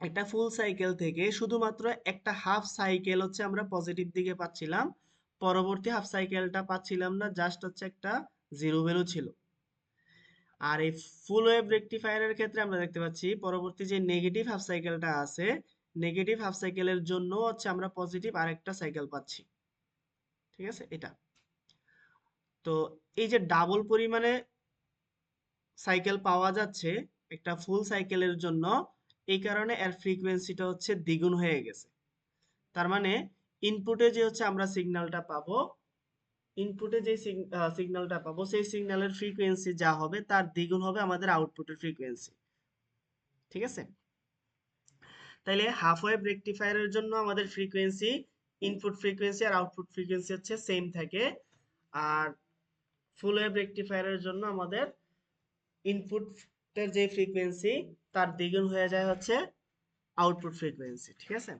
একটা ফুল সাইকেল থেকে শুধুমাত্র একটা হাফ সাইকেল হচ্ছে আমরা পজিটিভ দিকে পাচ্ছিলাম, পরবর্তী হাফ সাইকেলটা পাচ্ছিলাম না, জাস্ট হচ্ছে একটা জিরো ভ্যালু ছিল। আর এই ফুল ওয়েভ রেকটিফায়ারের ক্ষেত্রে আমরা দেখতে পাচ্ছি পরবর্তী যে নেগেটিভ হাফ সাইকেলটা আছে, নেগেটিভ হাফ সাইকেলের জন্য হচ্ছে আমরা পজিটিভ আরেকটা সাইকেল পাচ্ছি। ঠিক আছে, এটা তো এই যে ডাবল পরিমাণে সাইকেল পাওয়া যাচ্ছে একটা ফুল সাইকেলের জন্য, এই কারণে এর ফ্রিকোয়েন্সিটা হচ্ছে দ্বিগুণ হয়ে গেছে। তার মানে ইনপুটে যে হচ্ছে আমরা সিগন্যালটা পাবো, ইনপুটে যে সিগন্যালটা পাবো সেই সিগন্যালের ফ্রিকোয়েন্সি যা হবে তার দ্বিগুণ হবে আমাদের আউটপুটের ফ্রিকোয়েন্সি। ঠিক আছে, তাইলে হাফ ওয়েভ রেকটিফায়ারের জন্য আমাদের ফ্রিকোয়েন্সি, ইনপুট ফ্রিকোয়েন্সি আর আউটপুট ফ্রিকোয়েন্সি হচ্ছে সেম থাকে, আর ফুল ওয়েভ রেকটিফায়ারের জন্য আমাদের ইনপুটের যে ফ্রিকোয়েন্সি তার দ্বিগুণ হয়ে যায় হচ্ছে আউটপুট ফ্রিকোয়েন্সি। ঠিক আছে,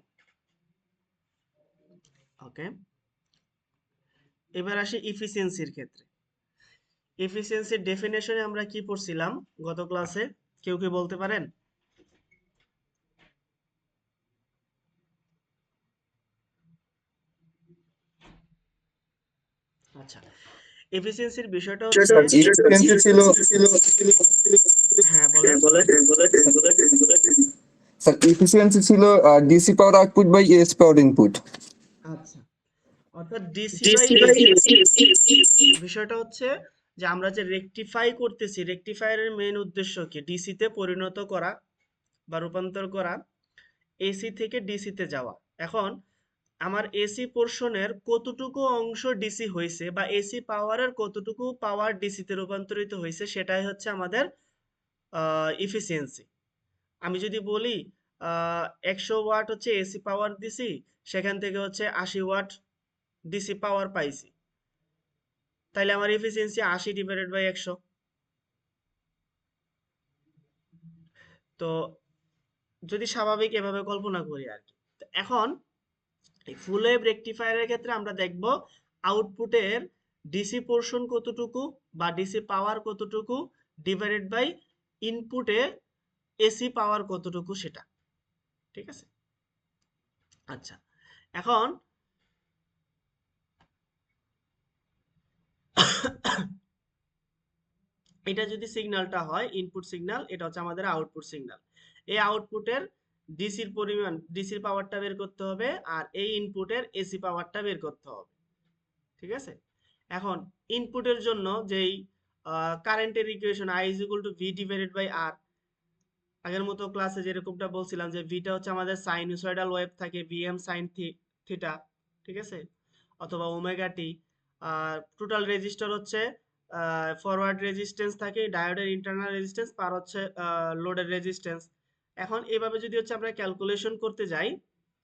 ওকে। এবার আসি ইফিসিয়েন্সির ক্ষেত্রে। এফিসিয়েন্সির ডেফিনেশনে আমরা কি পড়ছিলাম গত ক্লাসে? কেউ কি বলতে পারেন? আচ্ছা, এফিসিয়েন্সির বিষয়টা হচ্ছে, efficiency ছিল হ্যাঁ বলেন। স্যার efficiency ছিল DC power output by AC power input. আচ্ছা, অর্থাৎ ডিসি বাই এসি বিষয়টা হচ্ছে যে আমরা যে রেকটিফাই করতেছি, রেকটিফায়ারের মেইন উদ্দেশ্য কি? ডিসি তে পরিণত করা বা রূপান্তর করা, এসি থেকে ডিসি তে যাওয়া। এখন আমার এসি পোর্শনের কতটুকু অংশ ডিসি হয়েছে বা এসি পাওয়ারের কতটুকু পাওয়ার ডিসি তে রূপান্তরিত হয়েছে সেটাই হচ্ছে আমাদের ইফিসিয়েন্সি। আমি যদি বলি 100 ওয়াট হচ্ছে এসি পাওয়ার দিছি, সেখান থেকে হচ্ছে 80 ওয়াট ডিসি পাওয়ার পাইছি, তাইলে আমার এফিসিয়েন্সি 80 ডিভাইডেড বাই 100। তো যদি স্বাভাবিক এভাবে কল্পনা করি আর কি। এখন এই ফুল ওয়েভ রেকটিফায়ারের ক্ষেত্রে আমরা দেখব আউটপুটের ডিসি পোর্শন কতটুকু বা ডিসি পাওয়ার কতটুকু ডিভাইডেড বাই ইনপুটে এসি পাওয়ার কতটুকু সেটা। ঠিক আছে, আচ্ছা এখন এটা যদি সিগন্যালটা হয় ইনপুট সিগন্যাল, এটা হচ্ছে আমাদের আউটপুট সিগন্যাল। এই আউটপুটের ডিসির পরিমাণ, ডিসির পাওয়ারটা বের করতে হবে, আর এই ইনপুটের এসি পাওয়ারটা বের করতে হবে। ঠিক আছে, এখন ইনপুটের জন্য যেই কারেন্টের equation I is equal to V divided by R, আগের মতো ক্লাসে যেরকমটা বলছিলাম যে ভিটা হচ্ছে আমাদের সাইনুসয়েডাল ওয়েভ থাকে Vm sin থিটা, ঠিক আছে, অথবা ওমেগা টি। আর টোটাল রেজিস্টার হচ্ছে ফরওয়ার্ড রেজিস্ট্যান্স থাকে, ডায়োডের ইন্টারনাল রেজিস্ট্যান্স পার হচ্ছে লোডের রেজিস্ট্যান্স। এখন এভাবে যদি হচ্ছে আমরা ক্যালকুলেশন করতে যাই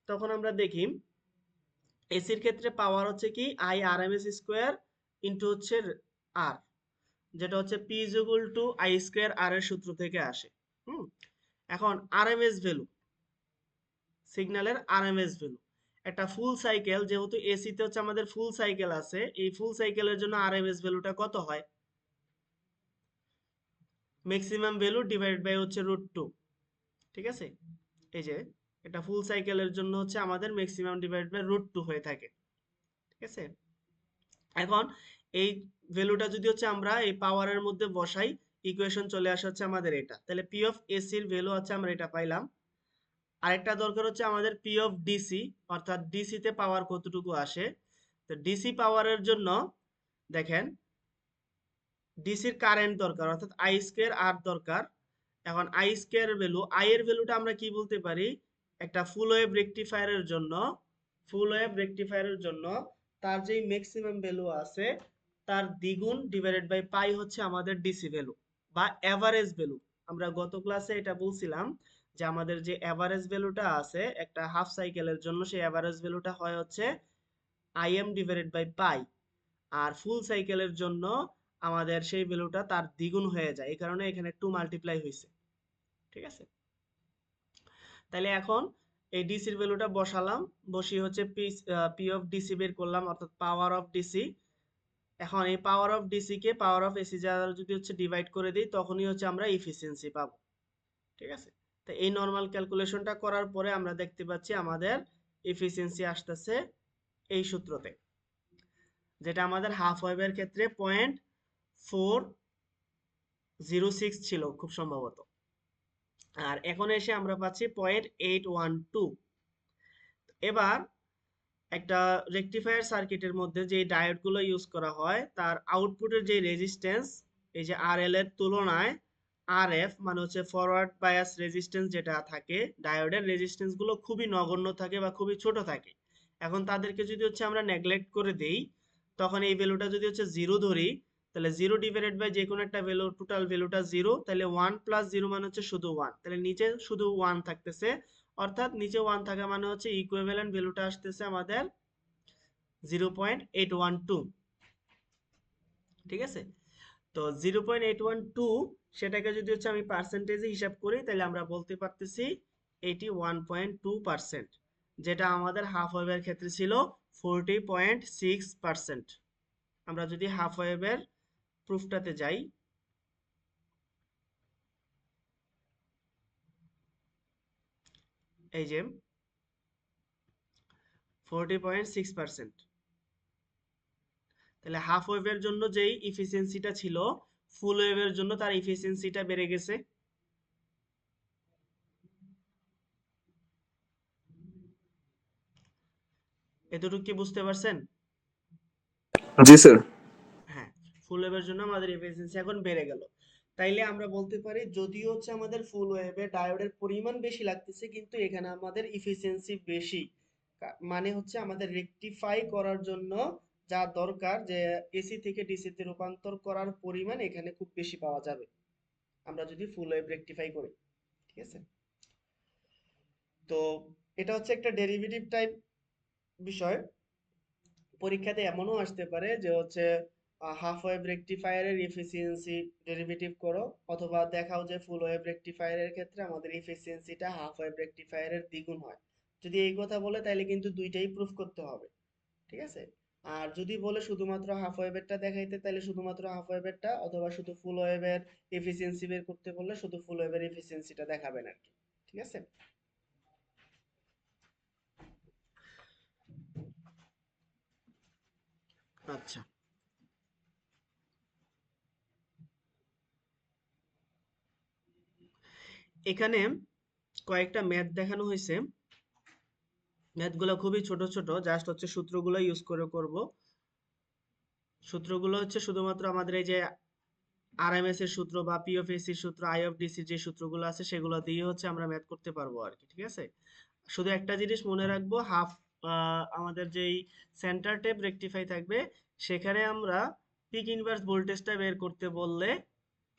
তখন আমরা দেখি এসির ক্ষেত্রে পাওয়ার হচ্ছে কি I RMS স্কোয়ার ইন্টু হচ্ছে আর, যেটা হচ্ছে P is equal to I square R এর সূত্র থেকে আসে। এখন আরএমএস ভ্যালু, সিগন্যালের আরএমএস ভ্যালু, একটা ফুল সাইকেল, যেহেতু এসিতে হচ্ছে আমাদের ফুল সাইকেল আছে, এই ফুল সাইকেলের জন্য আরএমএস ভ্যালুটা কত হয়? ম্যাক্সিমাম ভ্যালু ডিভাইড বাই হচ্ছে √2। ঠিক আছে, এই যে এটা ফুল সাইকেলের জন্য হচ্ছে আমাদের ম্যাক্সিমাম ডিভাইড বাই √2 হয়ে থাকে। ঠিক আছে, এখন এই ভ্যালুটা যদি হচ্ছে আমরা এই পাওয়ারের মধ্যে বসাই, ইকুয়েশন চলে আসে হচ্ছে আমাদের এটা। তাহলে পি অফ এসির ভ্যালু আছে আমরা এটা পাইলাম। আরেকটা দরকার হচ্ছে আমাদের পি অফ ডিসি, অর্থাৎ ডিসি তে পাওয়ার কতটুকু আসে। তো ডিসি পাওয়ারের জন্য দেখেন, ডিসির কারেন্ট দরকার, অর্থাৎ আই স্কোয়ার আর দরকার। এখন আই স্কোয়ার ভ্যালু, আই এর ভ্যালুটা আমরা কি বলতে পারি, একটা ফুল ওয়েভ রেকটিফায়ারের জন্য তার যেই ম্যাক্সিমাম ভ্যালু আছে তার দ্বিগুণ ডিভাইডেড বাই পাই হচ্ছে আমাদের ডিসি ভ্যালু বা এভারেজ ভ্যালু। আমরা গত ক্লাসে এটা বলছিলাম যে আমাদের যে এভারেজ ভ্যালুটা আছে একটা হাফ সাইকেলের জন্য, সেই এভারেজ ভ্যালুটা হয় হচ্ছে আইএম ডিভাইডেড বাই পাই, আর ফুল সাইকেলের জন্য আমাদের সেই ভ্যালুটা তার দ্বিগুণ হয়ে যায়, এই কারণে এখানে 2 মাল্টিপ্লাই হয়েছে। ঠিক আছে, তাহলে এখন এই ডিসির ভ্যালুটা বসালাম, বসিয়ে হচ্ছে পি অফ ডিসি বের করলাম, অর্থাৎ পাওয়ার অফ ডিসি। এখন এই power of DC K power of AC দ্বারা যদি হচ্ছে ডিভাইড করে দিই, তখনই হচ্ছে আমরা এফিসিয়েন্সি পাবো। ঠিক আছে, তো এই নর্মাল ক্যালকুলেশনটা করার পরে আমরা দেখতে পাচ্ছি আমাদের এফিসিয়েন্সি আসতেছে এই সূত্রতে, যেটা আমাদের হাফ ওয়েভের ক্ষেত্রে 0.406 ছিল খুব সম্ভবত, আর এখন এসে আমরা পাচ্ছি 0.812। এবার একটা রেকটিফায়ার সার্কিটের মধ্যে যে ডায়োডগুলো ইউজ করা হয় তার আউটপুটের যে রেজিস্ট্যান্স, এই যে আরএল এর তুলনায় আরএফ মানে হচ্ছে ফরওয়ার্ড বায়াস রেজিস্ট্যান্স যেটা থাকে, ডায়োডের রেজিস্ট্যান্স গুলো খুবই নগণ্য থাকে বা খুবই ছোট থাকে। এখন তাদেরকে যদি হচ্ছে আমরা নেগলেক্ট করে দেই, তখন এই ভ্যালুটা যদি হচ্ছে 0 ধরি, তাহলে 0 ডিভাইডেড বাই যে কোনো একটা ভ্যালু, টোটাল ভ্যালুটা 0, তাহলে 1 + 0 মানে হচ্ছে শুধু 1, তাহলে নিচে শুধু 1 থাকতেছে, অর্থাৎ নিচে 1 থাকা মানে হচ্ছে ইকুইভ্যালেন্ট ভ্যালুটা আসতেছে আমাদের 0.812। ঠিক আছে, তো 0.812 সেটাকে যদি হচ্ছে আমি পার্সেন্টেজে হিসাব করি, তাহলে আমরা বলতে পারতেছি 81.2%, যেটা আমাদের হাফ ওয়েভের ক্ষেত্রে ছিল 40.6%। আমরা যদি হাফ ওয়েভের প্রুফটাতে যাই, এই যে 40.6%, তাহলে হাফ ওয়েভের জন্য যেই ইফিসিয়েন্সিটা ছিল, ফুল ওয়েভের জন্য তার ইফিসিয়েন্সিটা বেড়ে গেছে। এতটুকু কি বুঝতে পারছেন? জি স্যার। হ্যাঁ, ফুল ওয়েভের জন্য আমাদের এফিসিয়েন্সি এখন বেড়ে গেল। তাইলে আমরা বলতে পারি যদিও হচ্ছে আমাদের ফুল ওয়েভে ডায়োডের পরিমাণ বেশি লাগতেছে, কিন্তু এখানে আমাদের এফিসিয়েন্সি বেশি। মানে হচ্ছে আমাদের রেকটিফাই করার জন্য যা দরকার, যে এসি থেকে ডিসি তে রূপান্তর করার পরিমাণ এখানে খুব বেশি পাওয়া যাবে আমরা যদি ফুল ওয়েভ রেকটিফাই করি। ঠিক আছে, তো এটা হচ্ছে একটা ডেরিভেটিভ টাইপ বিষয়। পরীক্ষাতে এমনও আসতে পারে যে হচ্ছে হাফ ওয়েভ রেকটিফায়ারের এফিসিয়েন্সি ডেরিভেটিভ করো, অথবা দেখাও যে ফুল ওয়েভ রেকটিফায়ারের ক্ষেত্রে আমাদের এফিসিয়েন্সিটা হাফ ওয়েভ রেকটিফায়ারের দ্বিগুণ হয়। যদি এই কথা বলে তাহলে কিন্তু দুইটাই প্রুফ করতে হবে। ঠিক আছে, আর যদি বলে শুধুমাত্র হাফ ওয়েভেরটা দেখাইতে, তাহলে শুধুমাত্র হাফ ওয়েভেরটা, অথবা শুধু ফুল ওয়েভের এফিসিয়েন্সি বের করতে বললে শুধু ফুল ওয়েভের এফিসিয়েন্সিটা দেখাবেন আর কি। ঠিক আছে, আচ্ছা, এখানে কয়েকটা ম্যাথ দেখানো হয়েছে। ম্যাথগুলো খুবই ছোট ছোট, জাস্ট হচ্ছে সূত্রগুলো ইউজ করে করব। সূত্রগুলো হচ্ছে শুধুমাত্র আমাদের এই যে আরএমএস এর সূত্র বা পি অফ এসি সূত্র, আই অফ ডিসি যে সূত্রগুলো আছে সেগুলো দিয়ে হচ্ছে আমরা ম্যাথ করতে পারবো আর কি। ঠিক আছে, শুধু একটা জিনিস মনে রাখবো, আমাদের যেই সেন্টার টেপ রেকটিফাই থাকবে সেখানে আমরা পিক ইনভার্স ভোল্টেজটা বের করতে বললে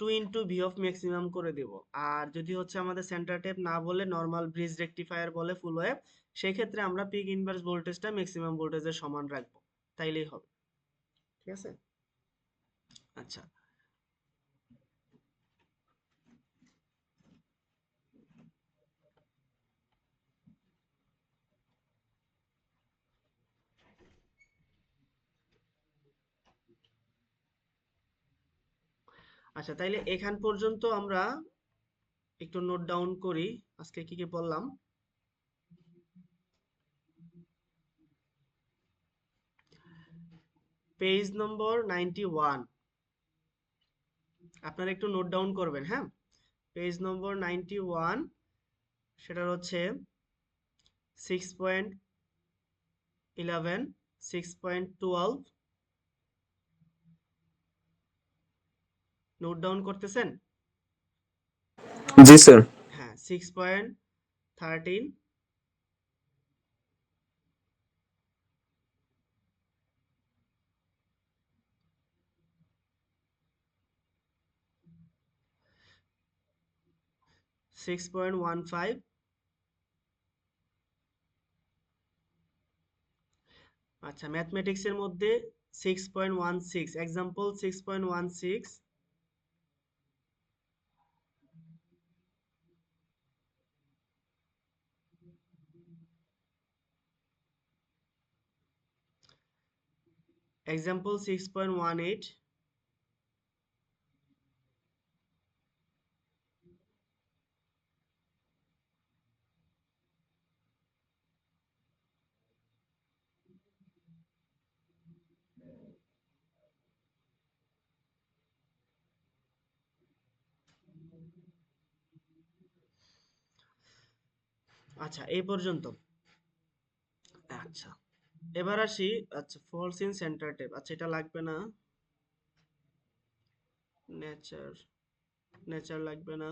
2 ইন্টু ভি অফ ম্যাক্সিমাম করে দেব। আর যদি হচ্ছে আমাদের সেন্টার টেপ না বলে নর্মাল ব্রিজ রেকটিফায়ার বলে ফুল ওয়েভ, সেই ক্ষেত্রে আমরা পিক ইনভার্স ভোল্টেজটা ম্যাক্সিমাম ভোল্টেজের সমান রাখবো, তাইলেই হবে। ঠিক আছে। আচ্ছা, আচ্ছা, তাইলে এখান পর্যন্ত আমরা একটু নোট ডাউন করি আজকে কি কি বললাম। পেজ নম্বর 91 আপনারা একটু নোট ডাউন করবেন, হ্যাঁ। পেজ নম্বর 91 সেটা হচ্ছে 6.11 6.12 নোট ডাউন করতেছেন? জি স্যার। হ্যাঁ, 6.13 6.15 আচ্ছা, ম্যাথমেটিক্সের মধ্যে 6.16 এক্সাম্পল 6.16 এক্সাম্পল 6.18 আচ্ছা, এই পর্যন্ত। আচ্ছা, এবার আসি। আচ্ছা, ফলস ইন সেন্টার টেপ, আচ্ছা এটা লাগবে না। নেচার নেচার লাগবে না।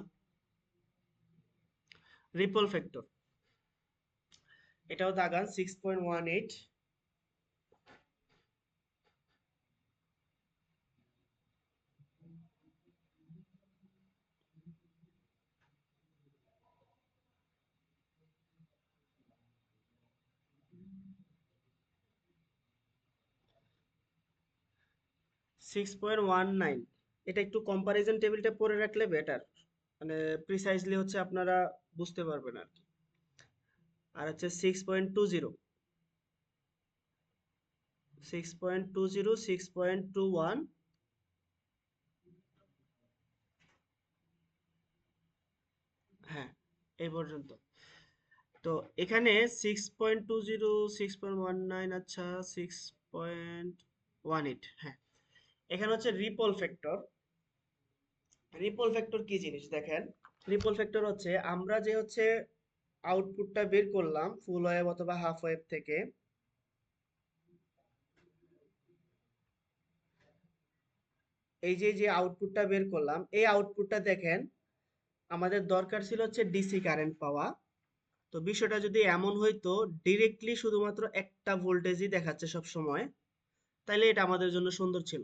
রিপল ফ্যাক্টর, এটাও দাগান 6.18 6.19 এটা একটু কম্পারিজন টেবিলটা পড়ে রাখলে বেটার, মানে প্রিসাইজলি হচ্ছে আপনারা বুঝতে পারবেন আর কি। আর হচ্ছে 6.20 6.20 6.21 হ্যাঁ, এই পর্যন্ত। তো এখানে 6.20 6.19 আচ্ছা 6.18 হ্যাঁ, এখানে হচ্ছে রিপল ফ্যাক্টর। রিপল ফ্যাক্টর কি জিনিস দেখেন। রিপল ফ্যাক্টর হচ্ছে আমরা যে হচ্ছে আউটপুটটা বের করলাম ফুল ওয়েভ অথবা হাফ ওয়েভ থেকে, এই যে আউটপুটটা বের করলাম এই আউটপুটটা দেখেন আমাদের দরকার ছিল হচ্ছে ডিসি কারেন্ট পাওয়া। তো বিষয়টা যদি এমন হইতো ডিরেক্টলি শুধুমাত্র একটা ভোল্টেজই দেখাচ্ছে সব সময়, তাহলে এটা আমাদের জন্য সুন্দর ছিল।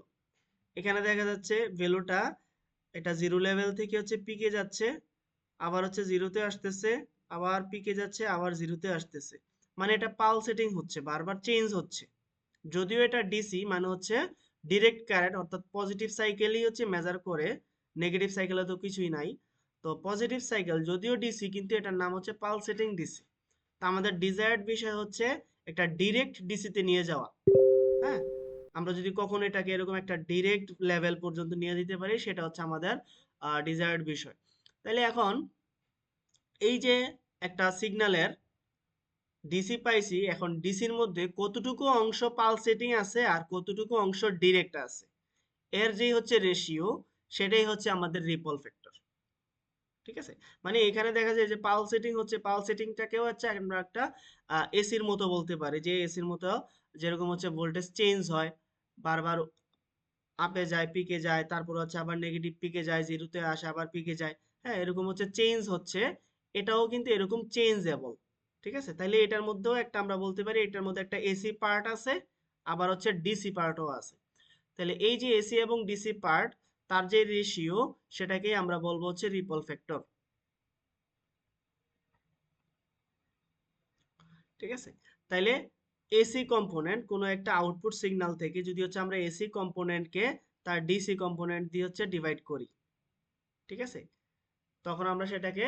এখানে দেখা যাচ্ছে ভ্যালুটা এটা জিরো লেভেল থেকে হচ্ছে পিকে যাচ্ছে, আবার হচ্ছে জিরোতে আসতেছে, আবার পিকে যাচ্ছে, আবার জিরোতে আসতেছে। মানে এটা পালসেটিং হচ্ছে, বারবার চেঞ্জ হচ্ছে। যদিও এটা ডিসি মানে হচ্ছে ডিরেক্ট কারেন্ট, অর্থাৎ পজিটিভ সাইকেলই হচ্ছে মেজার করে, নেগেটিভ সাইকেলে তো কিছুই নাই। তো পজিটিভ সাইকেল যদিও ডিসি, কিন্তু এটার নাম হচ্ছে পালসেটিং ডিসি। তা আমাদের ডিজায়ার্ড বিষয় হচ্ছে একটা ডিরেক্ট ডিসিতে নিয়ে যাওয়া। হ্যাঁ, আমরা যদি কখনো এটাকে এরকম একটা ডিরেক্ট লেভেল পর্যন্ত নিয়ে দিতে পারি সেটা হচ্ছে আমাদের ডিজায়ার্ড বিষয়। তাহলে এখন এই যে একটা সিগন্যালের ডিসি পাইছি, এখন ডিসির মধ্যে কতটুকু অংশ পালসেটিং আছে আর কতটুকু অংশ ডিরেক্ট আছে, এর যেই হচ্ছে রেশিও, সেটাই হচ্ছে আমাদের রিপল ফ্যাক্টর। ঠিক আছে, মানে এখানে দেখা যায় যে পালসেটিং হচ্ছে, পালসেটিংটাকেও হচ্ছে আমরা একটা এসির মতো বলতে পারি, যে এসির মতো যেরকম হচ্ছে ভোল্টেজ চেঞ্জ হয়, বারবার আপে যায় পিকে যায়, তারপর হচ্ছে আবার নেগেটিভ পিকে যায়, জিরোতে আসে আবার পিকে যায়। হ্যাঁ, এরকম হচ্ছে চেঞ্জ হচ্ছে, এটাও কিন্তু এরকম চেঞ্জেবল। ঠিক আছে, তাহলে এটার মধ্যেও একটা আমরা বলতে পারি এটার মধ্যে একটা এসি পার্ট আছে, আবার হচ্ছে ডিসি পার্টও আছে। তাহলে এই যে এসি এবং ডিসি পার্ট, তার যে রেশিও, সেটাকেই আমরা বলবো হচ্ছে রিপল ফ্যাক্টর। ঠিক আছে, তাইলে এসি কম্পোনেন্ট কোনো একটা আউটপুট সিগন্যাল থেকে যদি হচ্ছে আমরা এসি কম্পোনেন্টকে তার ডিসি কম্পোনেন্ট দিয়ে হচ্ছে ডিভাইড করি, ঠিক আছে, তখন আমরা সেটাকে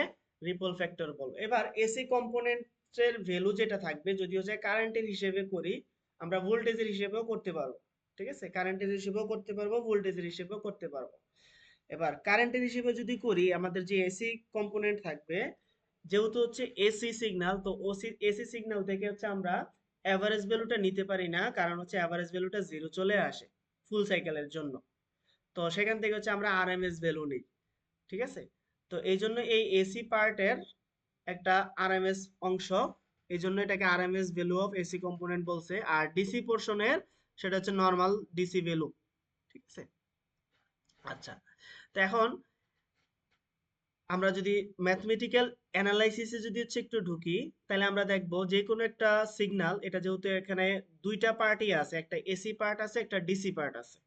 রিপল ফ্যাক্টর বলবো। এবার এসি কম্পোনেন্টের ভ্যালু যেটা থাকবে, যদি হচ্ছে কারেন্টের হিসেবে করি, আমরা ভোল্টেজের হিসেবেও করতে পারবো, ঠিক আছে, কারেন্টের হিসেবেও করতে পারবো, ভোল্টেজের হিসেবেও করতে পারবো। এবার কারেন্টের হিসেবে যদি করি, আমাদের যে এসি কম্পোনেন্ট থাকবে, যেহেতু হচ্ছে এসি সিগন্যাল, তো এসি সিগন্যাল থেকে হচ্ছে আমরা অ্যাভারেজ ভ্যালুটা নিতে পারি না, কারণ হচ্ছে অ্যাভারেজ ভ্যালুটা 0 চলে আসে ফুল সাইকেলের জন্য। তো সেখান থেকে হচ্ছে আমরা আরএমএস ভ্যালু নিই, ঠিক আছে। তো এই জন্য এই এসি পার্টের একটা আরএমএস অংশ, এই জন্য এটাকে RMS value of AC component বলছে। আর ডিসি পোর্শনের সেটা হচ্ছে নর্মাল ডিসি ভ্যালু, ঠিক আছে। আচ্ছা, তো এখন আমরা যদি ম্যাথমেটিক্যাল অ্যানালাইসিসে যদি হচ্ছে একটু ঢুকি, তাহলে আমরা দেখব যে কোনো একটা সিগন্যাল, এটা যেহেতু এখানে দুইটা পার্টই আছে, একটা এসি পার্ট আছে, একটা ডিসি পার্ট আছে,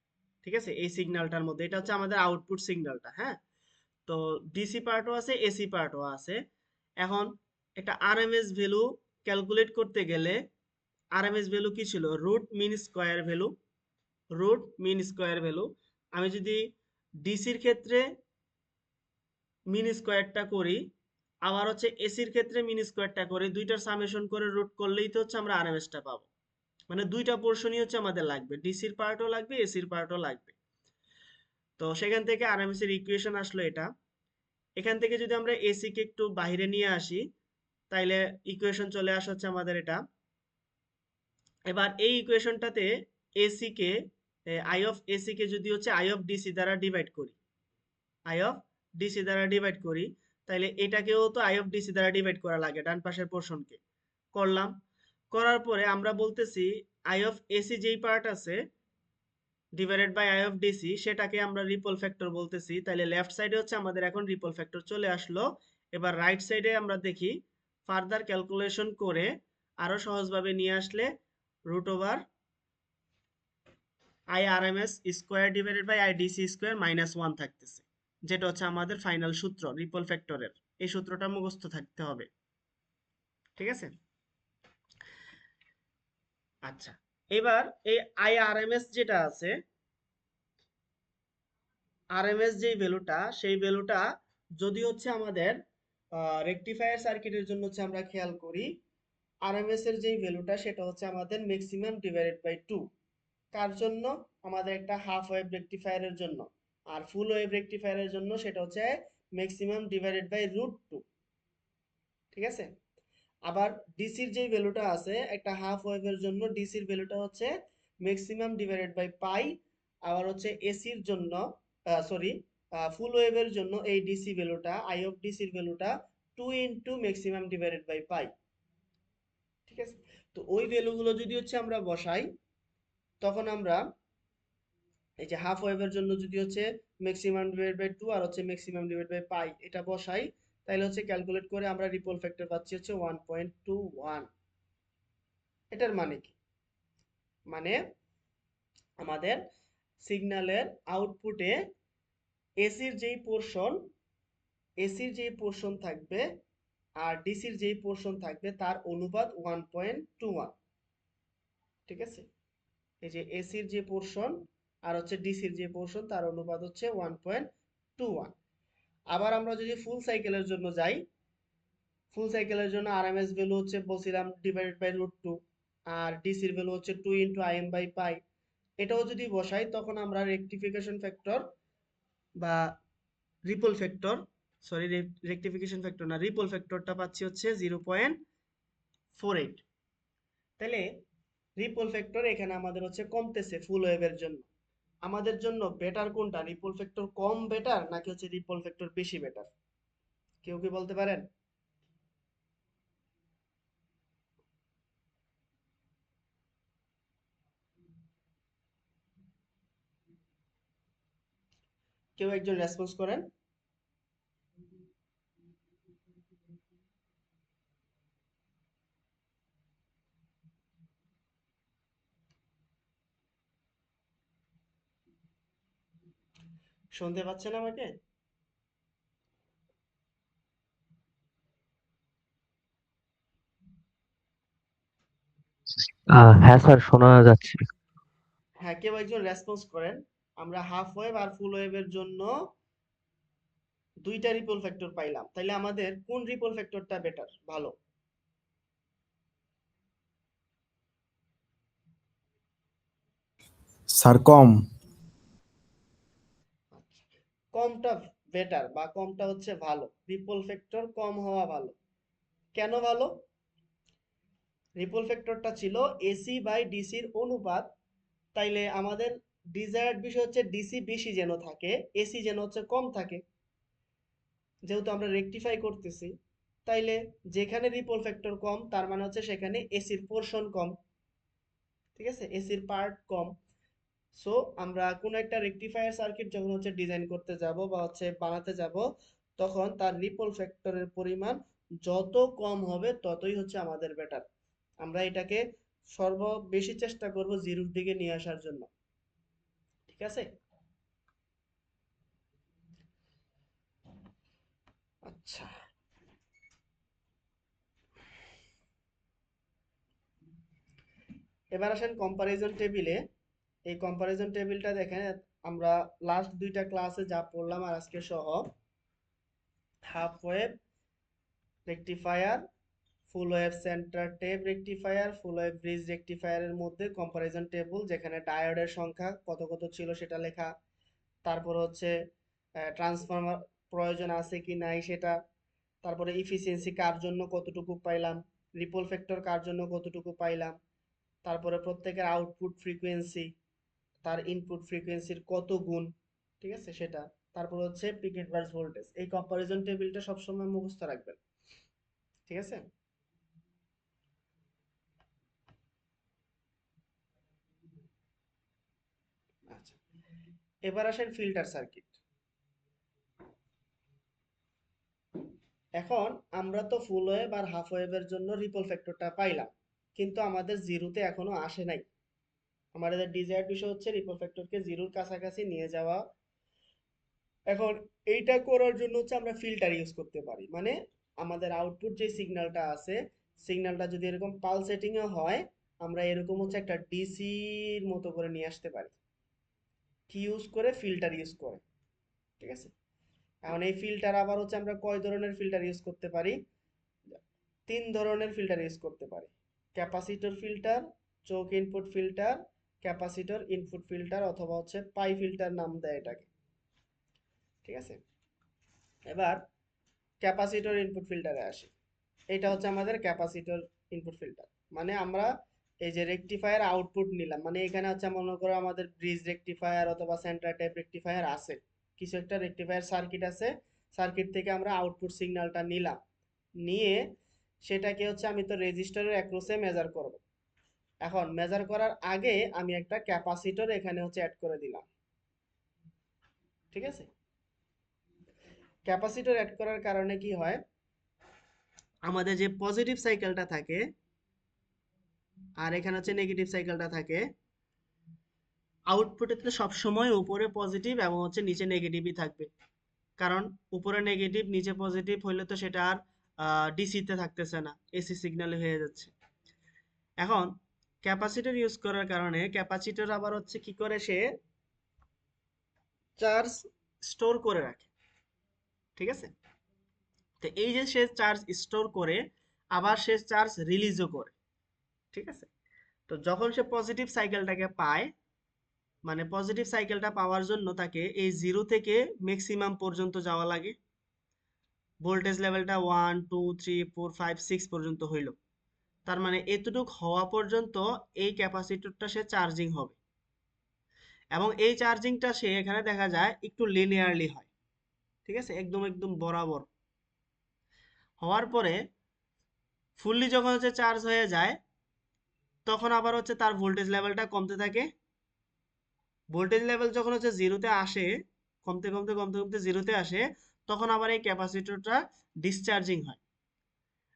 ঠিক আছে, এই সিগন্যালটার মধ্যে এটা হচ্ছে আমাদের আউটপুট সিগন্যালটা, হ্যাঁ। তো ডিসি পার্টও আছে, এসি পার্টও আছে। এখন একটা আরএমএস ভ্যালু ক্যালকুলেট করতে গেলে, আরএমএস ভ্যালু কি ছিল? Root mean square value, root mean square value. আমি যদি ডিসির ক্ষেত্রে মিন স্কয়ারটা করি, আবার হচ্ছে এসির ক্ষেত্রে মিন স্কয়ারটা করি, দুইটার সামেশন করে রুট করলেই তো হচ্ছে আমরা আরএমএসটা পাবো। মানে দুইটা পোর্শনই হচ্ছে আমাদের লাগবে, ডিসির পার্টও লাগবে, এসির পার্টও লাগবে। তো সেখান থেকে আরএমএস এর ইকুয়েশন আসলো এটা। এখান থেকে যদি আমরা এসি কে একটু বাইরে নিয়ে আসি, তাইলে ইকুয়েশন চলে আসা হচ্ছে আমাদের এটা। এবার এই ইকুয়েশনটাতে এসি কে, আই অফ এসি কে যদি হচ্ছে আই অফ ডিসি দ্বারা ডিভাইড করি, আই অফ ডিসি দ্বারা ডিভাইড করি, তাইলে এটাকেও তো আই অফ ডিসি দ্বারা ডিভাইড করা লাগে, ডান পাশের পোর্শনকে করলাম। করার পরে আমরা বলতেছি আই অফ এসি যেই পার্ট আছে divided by I of DC, সেটাকে আমরা রিপল ফ্যাক্টর বলতেছি। তাহলে লেফট সাইডে হচ্ছে আমাদের এখন রিপল ফ্যাক্টর চলে আসলো। এবার রাইট সাইডে আমরা দেখি, ফার্দার ক্যালকুলেশন করে আরো সহজভাবে নিয়ে আসলে root over I R M S square divided by I DC square minus 1 থাকতেছে, যেটা হচ্ছে আমাদের ফাইনাল সূত্র রিপল ফ্যাক্টরের। এই সূত্রটা মুখস্থ থাকতে হবে, ঠিক আছে। আচ্ছা, এবার এই আই আর এম এস যেটা আছে, আরএমএস যেই ভ্যালুটা, সেই ভ্যালুটা যদি হচ্ছে আমাদের রেকটিফায়ার সার্কিটের জন্য হচ্ছে আমরা খেয়াল করি, আরএমএস এর যেই ভ্যালুটা সেটা হচ্ছে আমাদের ম্যাক্সিমাম ডিভাইডেড বাই 2। কার জন্য? আমাদের একটা হাফ ওয়েভ রেকটিফায়ারের জন্য। আর ফুল ওয়েভ রেকটিফায়ারের জন্য সেটা হচ্ছে ম্যাক্সিমাম ডিভাইডেড বাই √2, ঠিক আছে। আবার ডিসির যেই ভ্যালুটা আছে একটা হাফ ওয়েভের জন্য, ডিসির ভ্যালুটা হচ্ছে ম্যাক্সিমাম ডিভাইডেড বাই পাই। আবার হচ্ছে এসির জন্য, সরি, ফুল ওয়েভের জন্য এই ডিসি ভ্যালুটা, আই অফ ডিসির ভ্যালুটা 2 into maximum divided by pi, ঠিক আছে। তো ওই ভ্যালুগুলো যদি হচ্ছে আমরা বসাই, তখন আমরা এই যে হাফ ওয়েভের জন্য যদি হচ্ছে ম্যাক্সিমাম ডিভাইডেড বাই 2 আর হচ্ছে ম্যাক্সিমাম ডিভাইডেড বাই পাই এটা বসাই, তাহলে হচ্ছে ক্যালকুলেট করে আমরা রিপল ফ্যাক্টর পাচ্ছি হচ্ছে 1.21। এটার মানে কি? মানে আমাদের সিগন্যালের আউটপুটে এসির যেই পোর্শন থাকবে আর ডিসির যেই পোর্শন থাকবে তার অনুপাত 1.21, ঠিক আছে। এই যে এসির যে পোর্শন আর হচ্ছে ডিসির যে পোর্শন তার অনুপাত হচ্ছে 1.21। আবার আমরা যদি ফুল সাইকেলের জন্য যাই, ফুল সাইকেলের জন্য আরএমএস ভ্যালু হচ্ছে বলছিলাম ডিভাইডেড বাই √2, আর ডিসির ভ্যালু হচ্ছে 2 ইনটু আইএম বাই পাই। এটাও যদি বসাই, তখন আমরা রেকটিফিকেশন ফ্যাক্টর বা ripple factor, sorry rectification factor না, রিপল ফ্যাক্টরটা পাচ্ছি হচ্ছে 0.48। তাহলে রিপল ফ্যাক্টর এখানে আমাদের হচ্ছে কমতেছে ফুল ওয়েভের জন্য। আমাদের জন্য বেটার কোনটা? রিপল ফ্যাক্টর কম বেটার নাকি হচ্ছে রিপল ফ্যাক্টর বেশি বেটার? কেউ কি বলতে পারেন? কেউ একজন রেসপন্স করেন। শুনতে পাচ্ছেন আমাকে? হ্যাঁ স্যার, শোনা যাচ্ছে। হ্যাঁ, কেউ একজন রেসপন্স করেন। আমরা হাফ ওয়েভ আর ফুল ওয়েভের জন্য দুইটা রিপল ফ্যাক্টর পাইলাম, তাইলে আমাদের কোন রিপল ফ্যাক্টরটা বেটার, ভালো? স্যার কম। আচ্ছা, কমটা বেটার বা কমটা হচ্ছে ভালো, রিপল ফ্যাক্টর কম হওয়া ভালো। কেন ভালো? রিপল ফ্যাক্টরটা ছিল এসি বাই ডিসির অনুপাত, তাইলে আমাদের ডিজায়ার্ড বিষয় হচ্ছে ডিসি বেশি যেন থাকে, এসি যেন হচ্ছে কম থাকে। যেহেতু আমরা রেকটিফাই করতেছি, তাইলে যেখানে রিপল ফ্যাক্টর কম তার মানে হচ্ছে সেখানে এসির পোরশন কম, ঠিক আছে, এসির পার্ট কম। সো আমরা কোন একটা রেকটিফায়ার সার্কিট যখন হচ্ছে ডিজাইন করতে যাব বা হচ্ছে বানাতে যাব, তখন তার রিপল ফ্যাক্টরের পরিমাণ যত কম হবে ততই হচ্ছে আমাদের বেটার। আমরা এটাকে বেশি চেষ্টা করব জিরোর দিকে নিয়ে আসার জন্য, ঠিক আছে? আচ্ছা, এবার আসেন কম্পারিজন টেবিলে। এই কম্পারিজন টেবিলটা দেখেন, আমরা লাস্ট দুইটা ক্লাসে যা পড়লাম আর আজকে সহ, half wave rectifier, full wave centre tap rectifier, full wave bridge রেকটিফায়ারের মধ্যে কম্পারিজন টেবিল, যেখানে ডায়োডের সংখ্যা কত কত ছিল সেটা লেখা, তারপর হচ্ছে ট্রান্সফরমার প্রয়োজন আছে কি নাই সেটা, তারপরে ইফিসিয়েন্সি কার জন্য কতটুকু পাইলাম, রিপল ফ্যাক্টর কার জন্য কতটুকু পাইলাম, তারপরে প্রত্যেকের আউটপুট ফ্রিকোয়েন্সি, তার ইনপুট ফ্রিকোয়েন্সির কত গুণ, ঠিক আছে সেটা, তারপর হচ্ছে পিক ইনভার্স ভোল্টেজ। এই কম্পারিজন টেবিলটা সবসময় মুখস্থ রাখবেন, ঠিক আছে? আচ্ছা, এবার আসেন ফিল্টার সার্কিট। এখন আমরা তো ফুল ওয়েভ আর হাফ ওয়েভের জন্য রিপল ফ্যাক্টরটা পাইলাম, কিন্তু আমাদের জিরোতে এখনো আসে নাই। আমাদের ডিজায়ার্ড বিষয় হচ্ছে রিপল ফ্যাক্টরকে জিরোর কাছাকাছি নিয়ে যাওয়া। এখন এইটা করার জন্য হচ্ছে আমরা ফিল্টার ইউজ করতে পারি, মানে আমাদের আউটপুট যে সিগন্যালটা আছে, সিগন্যালটা যদি এরকম পালসেটিং এ হয়, আমরা এরকম হচ্ছে একটা ডিসির মতো করে নিয়ে আসতে পারি। কি ইউজ করে? ফিল্টার ইউজ করে, ঠিক আছে? এখন এই ফিল্টার আবার হচ্ছে আমরা কয় ধরনের ফিল্টার ইউজ করতে পারি? তিন ধরনের ফিল্টার ইউজ করতে পারি: capacitor filter, choke input filter, capacitor input filter, অথবা হচ্ছে পাই ফিল্টার নাম দেয় এটাকে, ঠিক আছে? এবার ক্যাপাসিটর ইনপুট ফিল্টারে আসি। এটা হচ্ছে আমাদের ক্যাপাসিটর ইনপুট ফিল্টার, মানে আমরা এই যে রেকটিফায়ার আউটপুট নিলাম, মানে এখানে হচ্ছে মনে করো আমাদের ব্রিজ রেকটিফায়ার অথবা সেন্টার টাইপ রেকটিফায়ার আছে, কিছু একটা রেকটিফায়ার সার্কিট আছে, সার্কিট থেকে আমরা আউটপুট সিগন্যালটা নিলাম, নিয়ে সেটাকে হচ্ছে আমি তো রেজিস্টারের অ্যাক্রসে মেজার করব। এখন মেজার করার আগে আমি একটা ক্যাপাসিটর এখানে হচ্ছে অ্যাড করে দিলাম, ঠিক আছে? ক্যাপাসিটর অ্যাড করার কারণে কি হয়, আমাদের যে পজিটিভ সাইকেলটা থাকে আর এখানে হচ্ছে নেগেটিভ সাইকেলটা থাকে, আউটপুটে তো সবসময় উপরে পজিটিভ এবং হচ্ছে নিচে নেগেটিভই থাকবে। কারণ উপরে নেগেটিভ নিচে পজিটিভ হইলে তো সেটা আর ডিসিতে থাকতেছে না, এসি সিগন্যালে হয়ে যাচ্ছে। এখন ক্যাপাসিটর ইউজ করার কারণে ক্যাপাসিটর আবার হচ্ছে কি করে, সে চার্জ স্টোর করে রাখে, ঠিক আছে? তো এই যে সে চার্জ স্টোর করে আবার সে চার্জ রিলিজও করে, ঠিক আছে? তো যখন সে পজিটিভ সাইকেলটাকে পায়, মানে পজিটিভ সাইকেলটা পাওয়ার জন্য তাকে এই 0 থেকে ম্যাক্সিমাম পর্যন্ত যাওয়া লাগে। ভোল্টেজ লেভেলটা 1 2 3 4 5 6 পর্যন্ত হইল, তার মানে এতটুক হওয়া পর্যন্ত এই ক্যাপাসিটরটা সে চার্জিং হবে। এবং এই চার্জিংটা সে এখানে দেখা যায় একটু লিনিয়ারলি হয়, ঠিক আছে, একদম একদম বরাবর হওয়ার পরে ফুললি যখন হচ্ছে চার্জ হয়ে যায়, তখন আবার হচ্ছে তার ভোল্টেজ লেভেলটা কমতে থাকে। ভোল্টেজ লেভেল যখন হচ্ছে জিরোতে আসে, কমতে কমতে কমতে কমতে জিরোতে আসে, তখন আবার এই ক্যাপাসিটরটা ডিসচার্জিং হয়।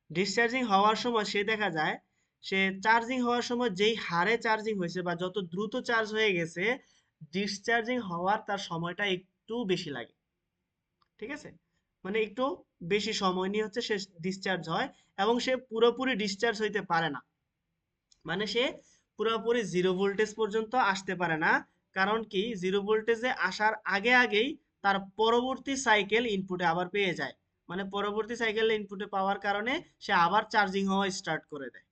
ডিসচার্জিং হওয়ার সময় সে দেখা যায়, সে চার্জিং হওয়ার সময় যেই হারে চার্জিং হয়েছে বা যত দ্রুত চার্জ হয়ে গেছে, ডিসচার্জিং হওয়ার তার সময়টা একটু বেশি লাগে, ঠিক আছে? মানে একটু বেশি সময় নিয়ে হচ্ছে সে ডিসচার্জ হয়, এবং সে পুরোপুরি ডিসচার্জ হইতে পারে না, মানে সে পুরোপুরি 0 ভোল্টেজ পর্যন্ত আসতে পারে না, কারণ কি, জিরো ভোল্টেজে আসার আগে আগেই তার পরবর্তী সাইকেল ইনপুটে আবার পেয়ে যায়, মানে পরবর্তী সাইকেল ইনপুটে পাওয়ার কারণে সে আবার চার্জিং হওয়া স্টার্ট করে দেয়।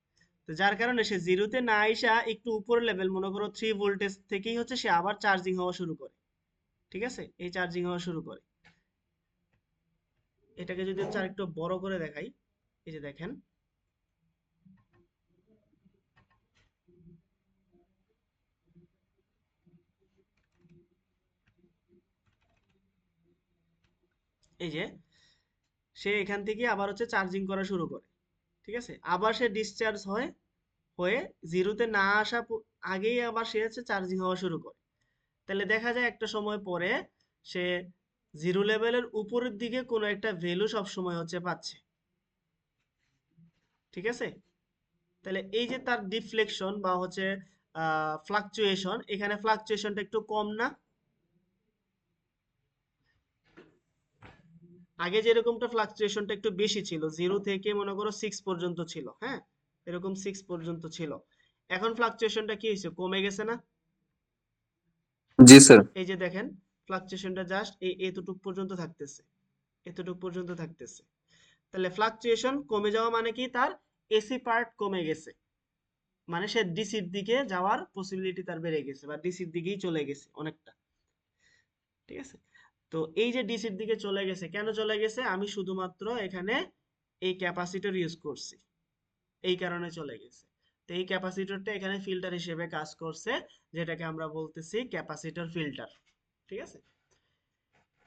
তো যার কারণে সে জিরোতে না আইসা একটু উপর লেভেল, মনে করো 3 ভোল্টেজ থেকেই হচ্ছে সে আবার চার্জিং হওয়া শুরু করে। ঠিক আছে, এই চার্জিং হওয়া শুরু করে। এটাকে যদি হচ্ছে আরেকটু বড় করে দেখাই, এই যে দেখেন, এই যে সে এখান থেকে আবার হচ্ছে চার্জিং করা শুরু করে। ঠিক আছে, আবার সে ডিসচার্জ হয়ে জিরোতে না আসা আগেই আবার সে হচ্ছে চার্জিং হওয়া শুরু করে। তাহলে দেখা যায় একটা সময় পরে সে জিরো লেভেলের উপরের দিকে কোনো একটা ভ্যালু সব সময় হচ্ছে পাচ্ছে। ঠিক আছে, তাহলে এই যে তার ডিফ্লেকশন বা হচ্ছে ফ্লাকচুয়েশন, এখানে ফ্লাকচুয়েশনটা একটু কম না? আগে যেরকমটা ফ্লাকচুয়েশনটা একটু বেশি ছিল, 0 থেকে মনে করো 6 পর্যন্ত ছিল, হ্যাঁ, এরকম 6 পর্যন্ত ছিল। এখন ফ্লাকচুয়েশনটা কি হয়েছে, কমে গেছে না? জি স্যার। এই যে দেখেন, ফ্লাকচুয়েশনটা জাস্ট এতটুক পর্যন্ত থাকতেছে, এতটুক পর্যন্ত থাকতেছে। তাহলে ফ্লাকচুয়েশন কমে যাওয়া মানে কি, তার এসি পার্ট কমে গেছে, মানে সে ডিসির দিকে যাওয়ার পসিবিলিটি তার বেড়ে গেছে, বা ডিসির দিকেই চলে গেছে অনেকটা। ঠিক আছে, তো এই যে ডিসির দিকে চলে গেছে, কেন চলে গেছে, আমি শুধুমাত্র এখানে এই ক্যাপাসিটর ইউজ করছি, এই কারণে চলে গেছে। তো এই ক্যাপাসিটরটা এখানে ফিল্টার হিসেবে কাজ করছে, যেটাকে আমরা বলতেছি ক্যাপাসিটর ফিল্টার। ঠিক আছে,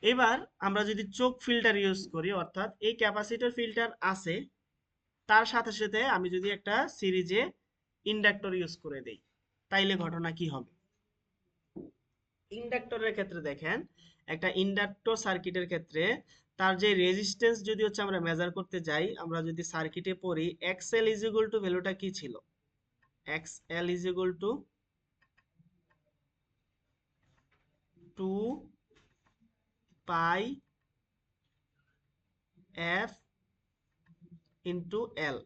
এবার আমরা যদি চোখ ফিল্টার ইউজ করি, অর্থাৎ এই ক্যাপাসিটর ফিল্টার আছে, তার সাথে সাথে আমি যদি একটা সিরিজে ইন্ডাক্টর ইউজ করে দেই, তাইলে ঘটনা কি হবে? ইন্ডাক্টরের ক্ষেত্রে দেখেন, একটা ইন্ডাক্টর সার্কিটের ক্ষেত্রে তার যে রেজিস্ট্যান্স যদি হচ্ছে আমরা মেজার করতে যাই, আমরা যদি সার্কিটে পড়ি, এক্সএল ইজ ইকুয়াল টু ভ্যালুটা কি ছিল, XL is equal to 2 pi F into L.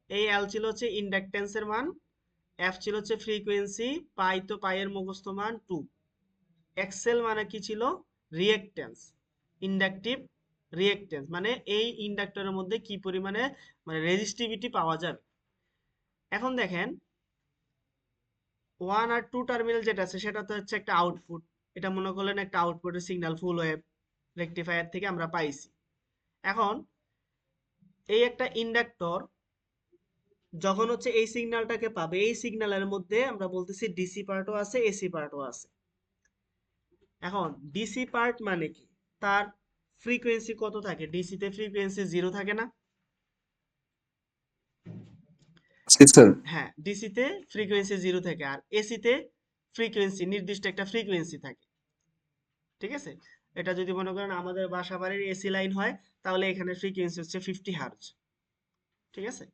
এই এল ছিল হচ্ছে ইন্ডাকটেন্সের মান, এফ ছিল হচ্ছে ফ্রিকোয়েন্সি, পাই তো পাইয়ের মুখস্থ মান 2, এক্সেল মানে কি ছিল, রিয়েক্টেন্স, ইন্ডাকটিভ রিয়েক্টেন্স, মানে এই ইন্ডাক্টরের মধ্যে কি পরিমাণে মানে রেজিস্টিভিটি পাওয়া যাবে। এখন দেখেন, 1 আর 2 টার্মিনাল যেটা আছে সেটা তো হচ্ছে একটা আউটপুট, এটা মনে করলেন একটা আউটপুটের সিগন্যাল ফুল ওয়েভ রেকটিফায়ার থেকে আমরা পাইছি। এখন এই একটা ইন্ডাক্টর যখন হচ্ছে এই সিগন্যালটাকে পাবে, এই সিগন্যালের মধ্যে আমরা বলতেছি ডিসি পার্টও আছে, এসি পার্টও আছে। এখন ডিসি পার্ট মানে কি, তার ফ্রিকোয়েন্সি কত থাকে, ডিসিতে ফ্রিকোয়েন্সি 0 থাকে না? জি স্যার। হ্যাঁ, ডিসিতে ফ্রিকোয়েন্সি 0 থাকে, আর এসিতে ফ্রিকোয়েন্সি নির্দিষ্ট একটা ফ্রিকোয়েন্সি থাকে। ঠিক আছে, এটা যদি মনে করেন আমাদের বাসা বাড়ির এসি লাইন হয়, তাহলে এখানে ফ্রিকোয়েন্সি হচ্ছে 50 হার্জ। ঠিক আছে,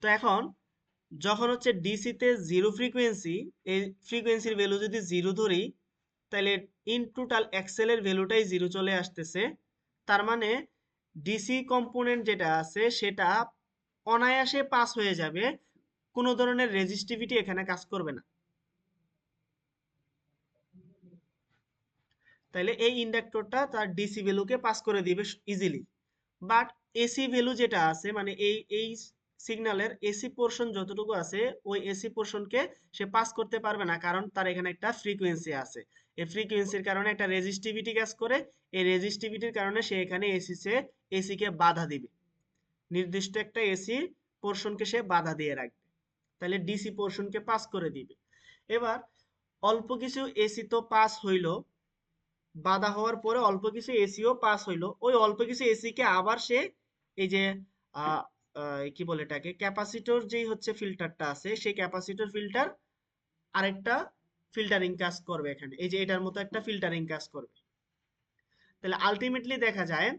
তো এখন যখন হচ্ছে ডিসিতে 0 ফ্রিকোয়েন্সি, এই ফ্রিকোয়েন্সির ভ্যালু যদি 0 ধরি, তাহলে ইন টোটাল এক্সেল এর ভ্যালুটাই 0 চলে আসতেছে। তার মানে ডিসি কম্পোনেন্ট যেটা আছে সেটা অনায়াসে পাস হয়ে যাবে, কোনো ধরনের রেজিস্টিভিটি এখানে কাজ করবে না। তাহলে এই ইন্ডাক্টরটা তার ডিসি ভ্যালুকে পাস করে দিবে ইজিলি। বাট এসি ভ্যালু যেটা আছে, মানে এই সিগন্যালের এসি পোর্শন যতটুকু আছে, ওই এসি পোর্শনকে সে পাস করতে পারবে না, কারণ তার এখানে একটা ফ্রিকোয়েন্সি আছে। এই ফ্রিকোয়েন্সির কারণে একটা রেজিস্টিভিটি কাজ করে, এই রেজিস্টিভিটির কারণে সে এখানে এসিকে বাধা দিবে, নির্দিষ্ট একটা এসি পোর্শনকে সে বাধা দিয়ে রাখবে, তাহলে ডিসি পোর্শনকে পাস করে দিবে। এবার অল্প কিছু এসি তো পাস হইলো, বাধা হওয়ার পরে অল্প কিছু এসিও পাস হইলো, ওই অল্প কিছু এসিকে আবার সে এই যে কি বলে এটাকে, ক্যাপাসিটর যেই হচ্ছে ফিল্টারটা আছে, সেই ক্যাপাসিটর ফিল্টার আরেকটা ফিল্টারিং কাজ করবে এখানে, এই যে এটার মতো একটা ফিল্টারিং কাজ করবে। তাহলে আলটিমেটলি দেখা যায়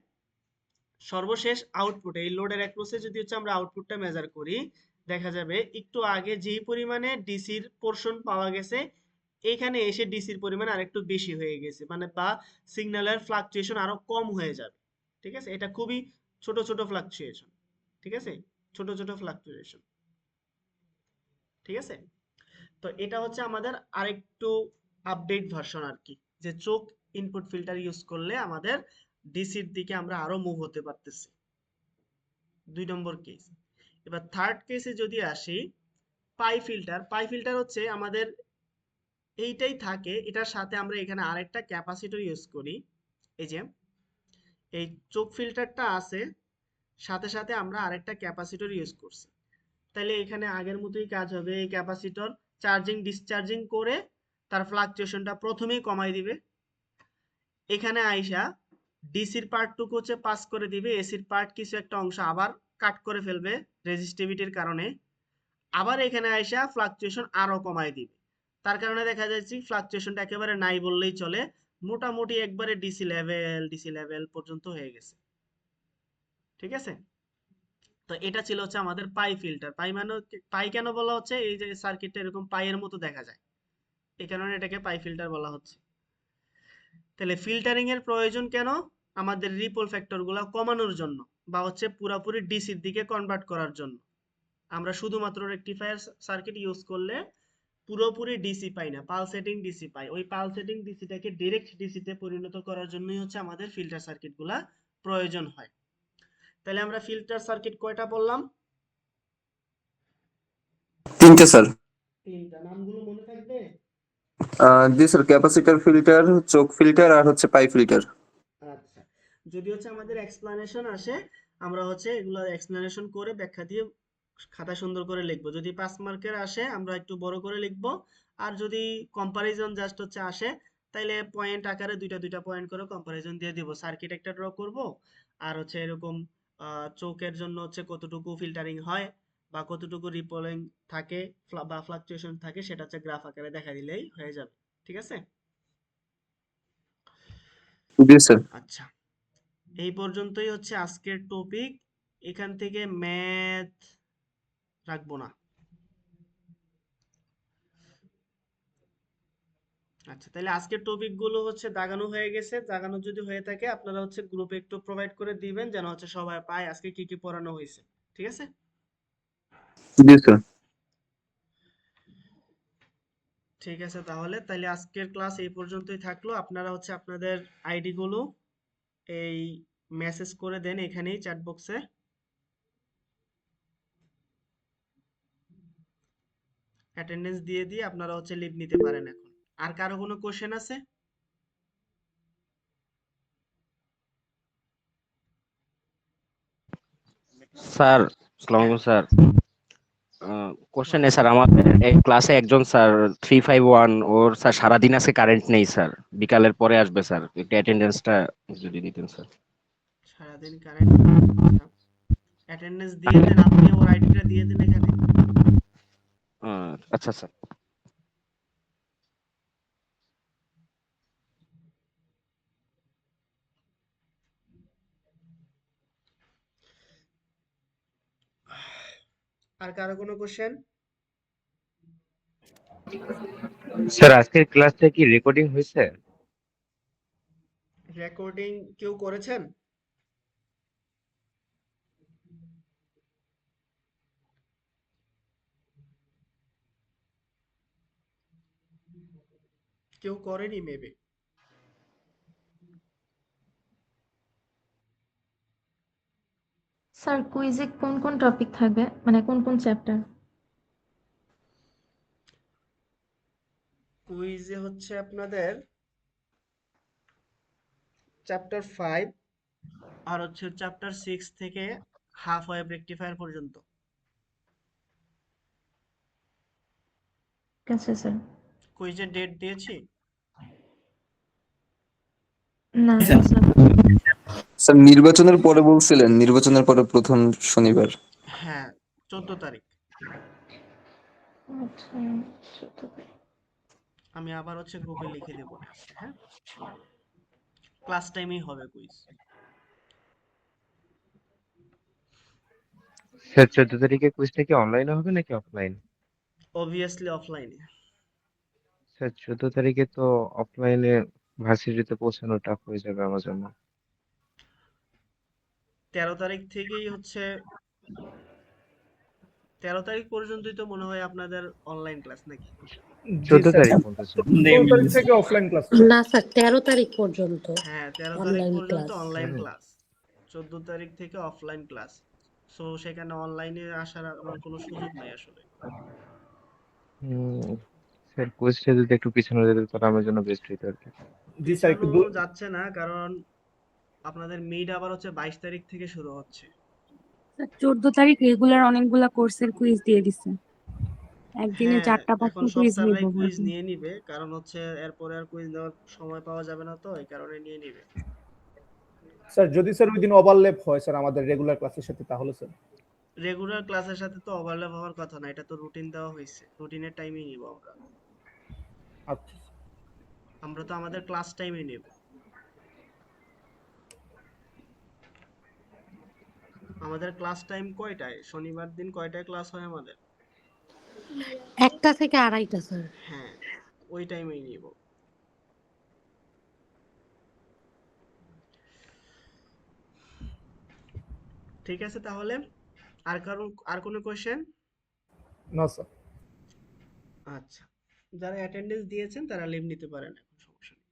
সর্বশেষ আউটপুটে এই লোডের অ্যাক্রসে যদি হচ্ছে আমরা আউটপুটটা মেজার করি, দেখা যাবে একটু আগে যেই পরিমাণে ডিসির পোর্শন পাওয়া গেছে, এখানে এসে ডিসির পরিমাণ আরেকটু বেশি হয়ে গেছে, মানে বা সিগন্যালের ফ্লাকচুয়েশন আরো কম হয়ে যাবে। ঠিক আছে, এটা খুবই ছোট ছোট ফ্লাকচুয়েশন। ঠিক আছে, ছোট ছোট ফ্লাকচুয়েশন। ঠিক আছে, তো এটা হচ্ছে আমাদের আরেকটু আপডেট ভার্সন আর কি, যে চোখ ইনপুট ফিল্টার ইউজ করলে আমাদের ডিসির দিকে আমরা আরো মুভ হতে পারতেছি। 2 নম্বর কেস। এবার থার্ড কেসে যদি আসি, পাই ফিল্টার হচ্ছে আমাদের এইটাই থাকে, এটার সাথে আমরা এখানে আরেকটা ক্যাপাসিটর ইউজ করি। এই যে এই চোখ ফিল্টারটা আছে, সাথে সাথে আমরা আরেকটা ক্যাপাসিটর ইউজ করছি। তাহলে এখানে আগের মতোই কাজ হবে, এই ক্যাপাসিটর চার্জিং ডিসচার্জিং করে তার ফ্লাকচুয়েশনটা প্রথমেই কমাই দিবে। এখানে আইসা ডিসির পার্টটুকু হচ্ছে পাস করে দিবে, এসির পার্ট কিছু একটা অংশ আবার কাট করে ফেলবে রেজিস্টিভিটির কারণে, আবার এখানে আইসা ফ্লাকচুয়েশন আরো কমাই দিবে। তার কারণে দেখা যাচ্ছে ফ্লাকচুয়েশনটা একেবারে নাই বললেই চলে, মোটামুটি একবারে ডিসি লেভেল পর্যন্ত হয়ে গেছে। ঠিক আছে, তো এটা ছিল হচ্ছে আমাদের পাই ফিল্টার। পাই মানে পাই কেন বলা হচ্ছে, এই যে সার্কিটটা এরকম পাইয়ের মতো দেখা যায়, এই কারণে এটাকে পাই ফিল্টার বলা হচ্ছে। তাহলে ফিল্টারিং এর প্রয়োজন কেন? আমাদের রিপল ফ্যাক্টর গুলা কমানোর জন্য, বা হচ্ছে পুরাপুরি ডিসির দিকে কনভার্ট করার জন্য। আমরা শুধুমাত্র রেকটিফায়ার সার্কিট ইউজ করলে পুরোপুরি ডিসি পাই না, পালসেটিং ডিসি পাই। ওই পালসেটিং ডিসিটাকে ডাইরেক্ট ডিসিতে পরিণত করার জন্যই হচ্ছে আমাদের ফিল্টার সার্কিট গুলা প্রয়োজন হয়। তাহলে আমরা ফিল্টার সার্কিট কয়টা বললাম? 3টে স্যার। 3টা। নামগুলো মনে থাকবে? জি স্যার, ক্যাপাসিটর ফিল্টার, চোখ ফিল্টার আর হচ্ছে পাই ফিল্টার। আচ্ছা, যদি হচ্ছে আমাদের এক্সপ্লানেশন আসে, আমরা হচ্ছে এগুলো এক্সপ্লানেশন করে ব্যাখ্যা দিয়ে খাতা সুন্দর করে লিখবো। যদি 5 মার্কের আসে আমরা একটু বড় করে লিখবো, আর যদি কম্পারিজন জাস্ট হচ্ছে আসে, তাইলে পয়েন্ট আকারে দুইটা দুইটা পয়েন্ট করে কম্পারিজন দিয়ে দিব। সার্কিট একটা ড্র করব, আর হচ্ছে এরকম চৌকের জন্য হচ্ছে কতটুকু ফিল্টারিং হয় বা কতটুকু রিপলিং থাকে বা ফ্লাকচুয়েশন থাকে, সেটা হচ্ছে গ্রাফ আকারে দেখা দিলেই হয়ে যাবে। ঠিক আছে? জি স্যার। আচ্ছা, এই পর্যন্তই হচ্ছে আজকের টপিক। এখান থেকে ম্যাথ রাখবো না। আচ্ছা, তাহলে আজকের টপিক গুলো হচ্ছে দাগানো হয়ে গেছে। দাগানো যদি হয়ে থাকে আপনারা হচ্ছে গ্রুপে একটু প্রোভাইড করে দিবেন, যেন হচ্ছে সবাই পায় আজকে কি কি পড়ানো হয়েছে। ঠিক আছে? জি স্যার। ঠিক আছে, তাহলে আজকের ক্লাস এই পর্যন্তই থাকলো। আপনারা হচ্ছে আপনাদের আইডি গুলো এই মেসেজ করে দেন এখানেই চ্যাট বক্সে। অ্যাটেন্ডেন্স দিয়ে দিয়ে আপনারা হচ্ছে লিভ নিতে পারেন এখন। আর কারো কোনো কোশ্চেন আছে? স্যার, আসসালামু হ্যাঁ, আলাইকুম স্যার। কোশ্চেন নেই স্যার, আমাদের এই ক্লাসে একজন স্যার 351, ওর স্যার সারাদিন আজকে কারেন্ট নেই স্যার, বিকালের পরে আসবে স্যার, একটু অ্যাটেন্ডেন্সটা যদি দিতেন স্যার। সারাদিন কারেন্ট। আচ্ছা, অ্যাটেন্ডেন্স দিয়ে দেন, আপনি ওর আইডিটা দিয়ে দেন এখানে। আচ্ছা স্যার। আর কারো কোনো কোশ্চেন? স্যার আজকের ক্লাসটা কি রেকর্ডিং হয়েছে? রেকর্ডিং কেউ করেছেন? কেউ করেনি মেবি। স্যার কুইজে কোন কোন টপিক থাকবে, মানে কোন কোন চ্যাপ্টার? কুইজে হচ্ছে আপনাদের চ্যাপ্টার 5 আর হচ্ছে চ্যাপ্টার 6 থেকে হাফ ওয়েভ রেকটিফায়ার পর্যন্ত। ঠিক আছে স্যার। কুইজের ডেট দিয়েছি? না স্যার, স্যার। স্যার নির্বাচনের পরে বলছিলেন, নির্বাচনের পরে প্রথম শনিবার। হ্যাঁ, 14 তারিখ। আচ্ছা, 14 তারিখ। আমি আবার হচ্ছে গ্রুপে লিখে দেবো আপনাকে। হ্যাঁ, ক্লাস টাইমেই হবে কুইজ। স্যার 14 তারিখে কুইজটা কি অনলাইনে হবে নাকি অফলাইন? অবভিয়াসলি অফলাইনে। স্যার 14 তারিখে তো অফলাইনে ভার্সিটিতে পৌঁছানো টাফ হয়ে যাবে আমার জন্য। 13 তারিখ থেকেই হচ্ছে 13 তারিখ পর্যন্তই তো মনে হয় আপনাদের অনলাইন ক্লাস নাকি? জি 14 স্যার, তারিখ পর্যন্ত স্যার। 14 তারিখ থেকে অফলাইন ক্লাস। না স্যার 13 তারিখ পর্যন্ত হ্যাঁ 13 তারিখ অনলাইন পর্যন্ত ক্লাস। অনলাইন হুম। ক্লাস, 14 তারিখ থেকে অফলাইন ক্লাস। সো সেখানে অনলাইনে আসার আমার কোনো সুযোগ নাই আসলে। স্যার কোর্সটা যদি একটু পিছানো যেত তাহলে আমার জন্য বেস্ট হতো আর কি। জি স্যার, একটু পিছানো যাচ্ছে না, কারণ আপনাদের মিড আবার হচ্ছে 22 তারিখ থেকে শুরু হচ্ছে। 14 তারিখ রেগুলার অনেকগুলা কোর্সের কুইজ দিয়ে দিছে, একদিনে হ্যাঁ 4টা এখন 5টা সব কুইজ স্যাররাই নিব কুইজ বলছে। নিয়ে নিবে, কারণ হচ্ছে এরপরে আর কুইজ নেওয়ার সময় পাওয়া যাবে না, তো এই কারণে নিয়ে নিবে। স্যার যদি স্যার ওই দিন ওভারল্যাপ হয় স্যার আমাদের রেগুলার ক্লাসের সাথে, তাহলে স্যার রেগুলার ক্লাসের সাথে তো ওভারল্যাপ হওয়ার কথা না, এটা তো রুটিন দেওয়া হয়েছে, রুটিনের টাইমই নিব আমরা। আচ্ছা। আমরা তো আমাদের ক্লাস টাইমে নেব। আমাদের ক্লাস টাইম কয়টায়? শনিবার দিন কয়টায় ক্লাস হয় আমাদের? 1টা থেকে 2:30টা স্যার। হ্যাঁ, ওই টাইমেই নিব। ঠিক আছে তাহলে, আর কোনো কোশ্চেন? না স্যার। আচ্ছা, যারা অ্যাটেন্ডেন্স দিয়েছেন তারা লিভ নিতে পারেন, এখন সমস্যা নেই।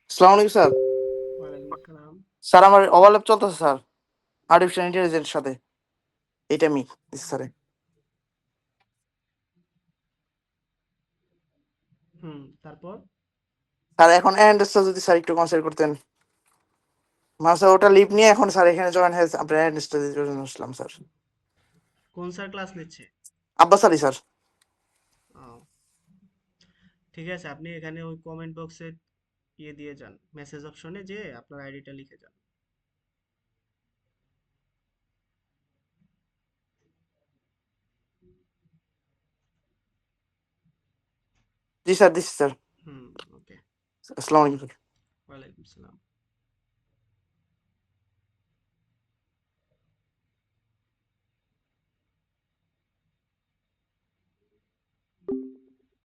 আসসালামু আলাইকুম স্যার। ওয়ালাইকুম আসসালাম। স্যার আমার ওভারল্যাপ চলতেছে স্যার আর্টিফিশিয়াল ইন্টেলিজেন্সের সাথে, এটা আমি স্যার। তারপর স্যার এখন অ্যাটেন্ডেন্সটা যদি স্যার একটু কনসিডার করতেন। স্যার ওটা লিভ নিয়ে এখন স্যার এখানে জয়েন হয়ে আপনার অ্যাটেন্ডেন্সটা দিতে জন্য আসলাম স্যার। কোন স্যার ক্লাস নিচ্ছে? আব্বাস আলী স্যার। ও, ঠিক আছে, আপনি এখানে ওই কমেন্ট বক্সে দিয়ে যান, মেসেজ অপশনে যে আপনার আইডিটা লিখে যান। জি স্যার, দিচ্ছি স্যার। ওকে। আসসালামু আলাইকুম স্যার। ওয়ালাইকুম আসসালাম।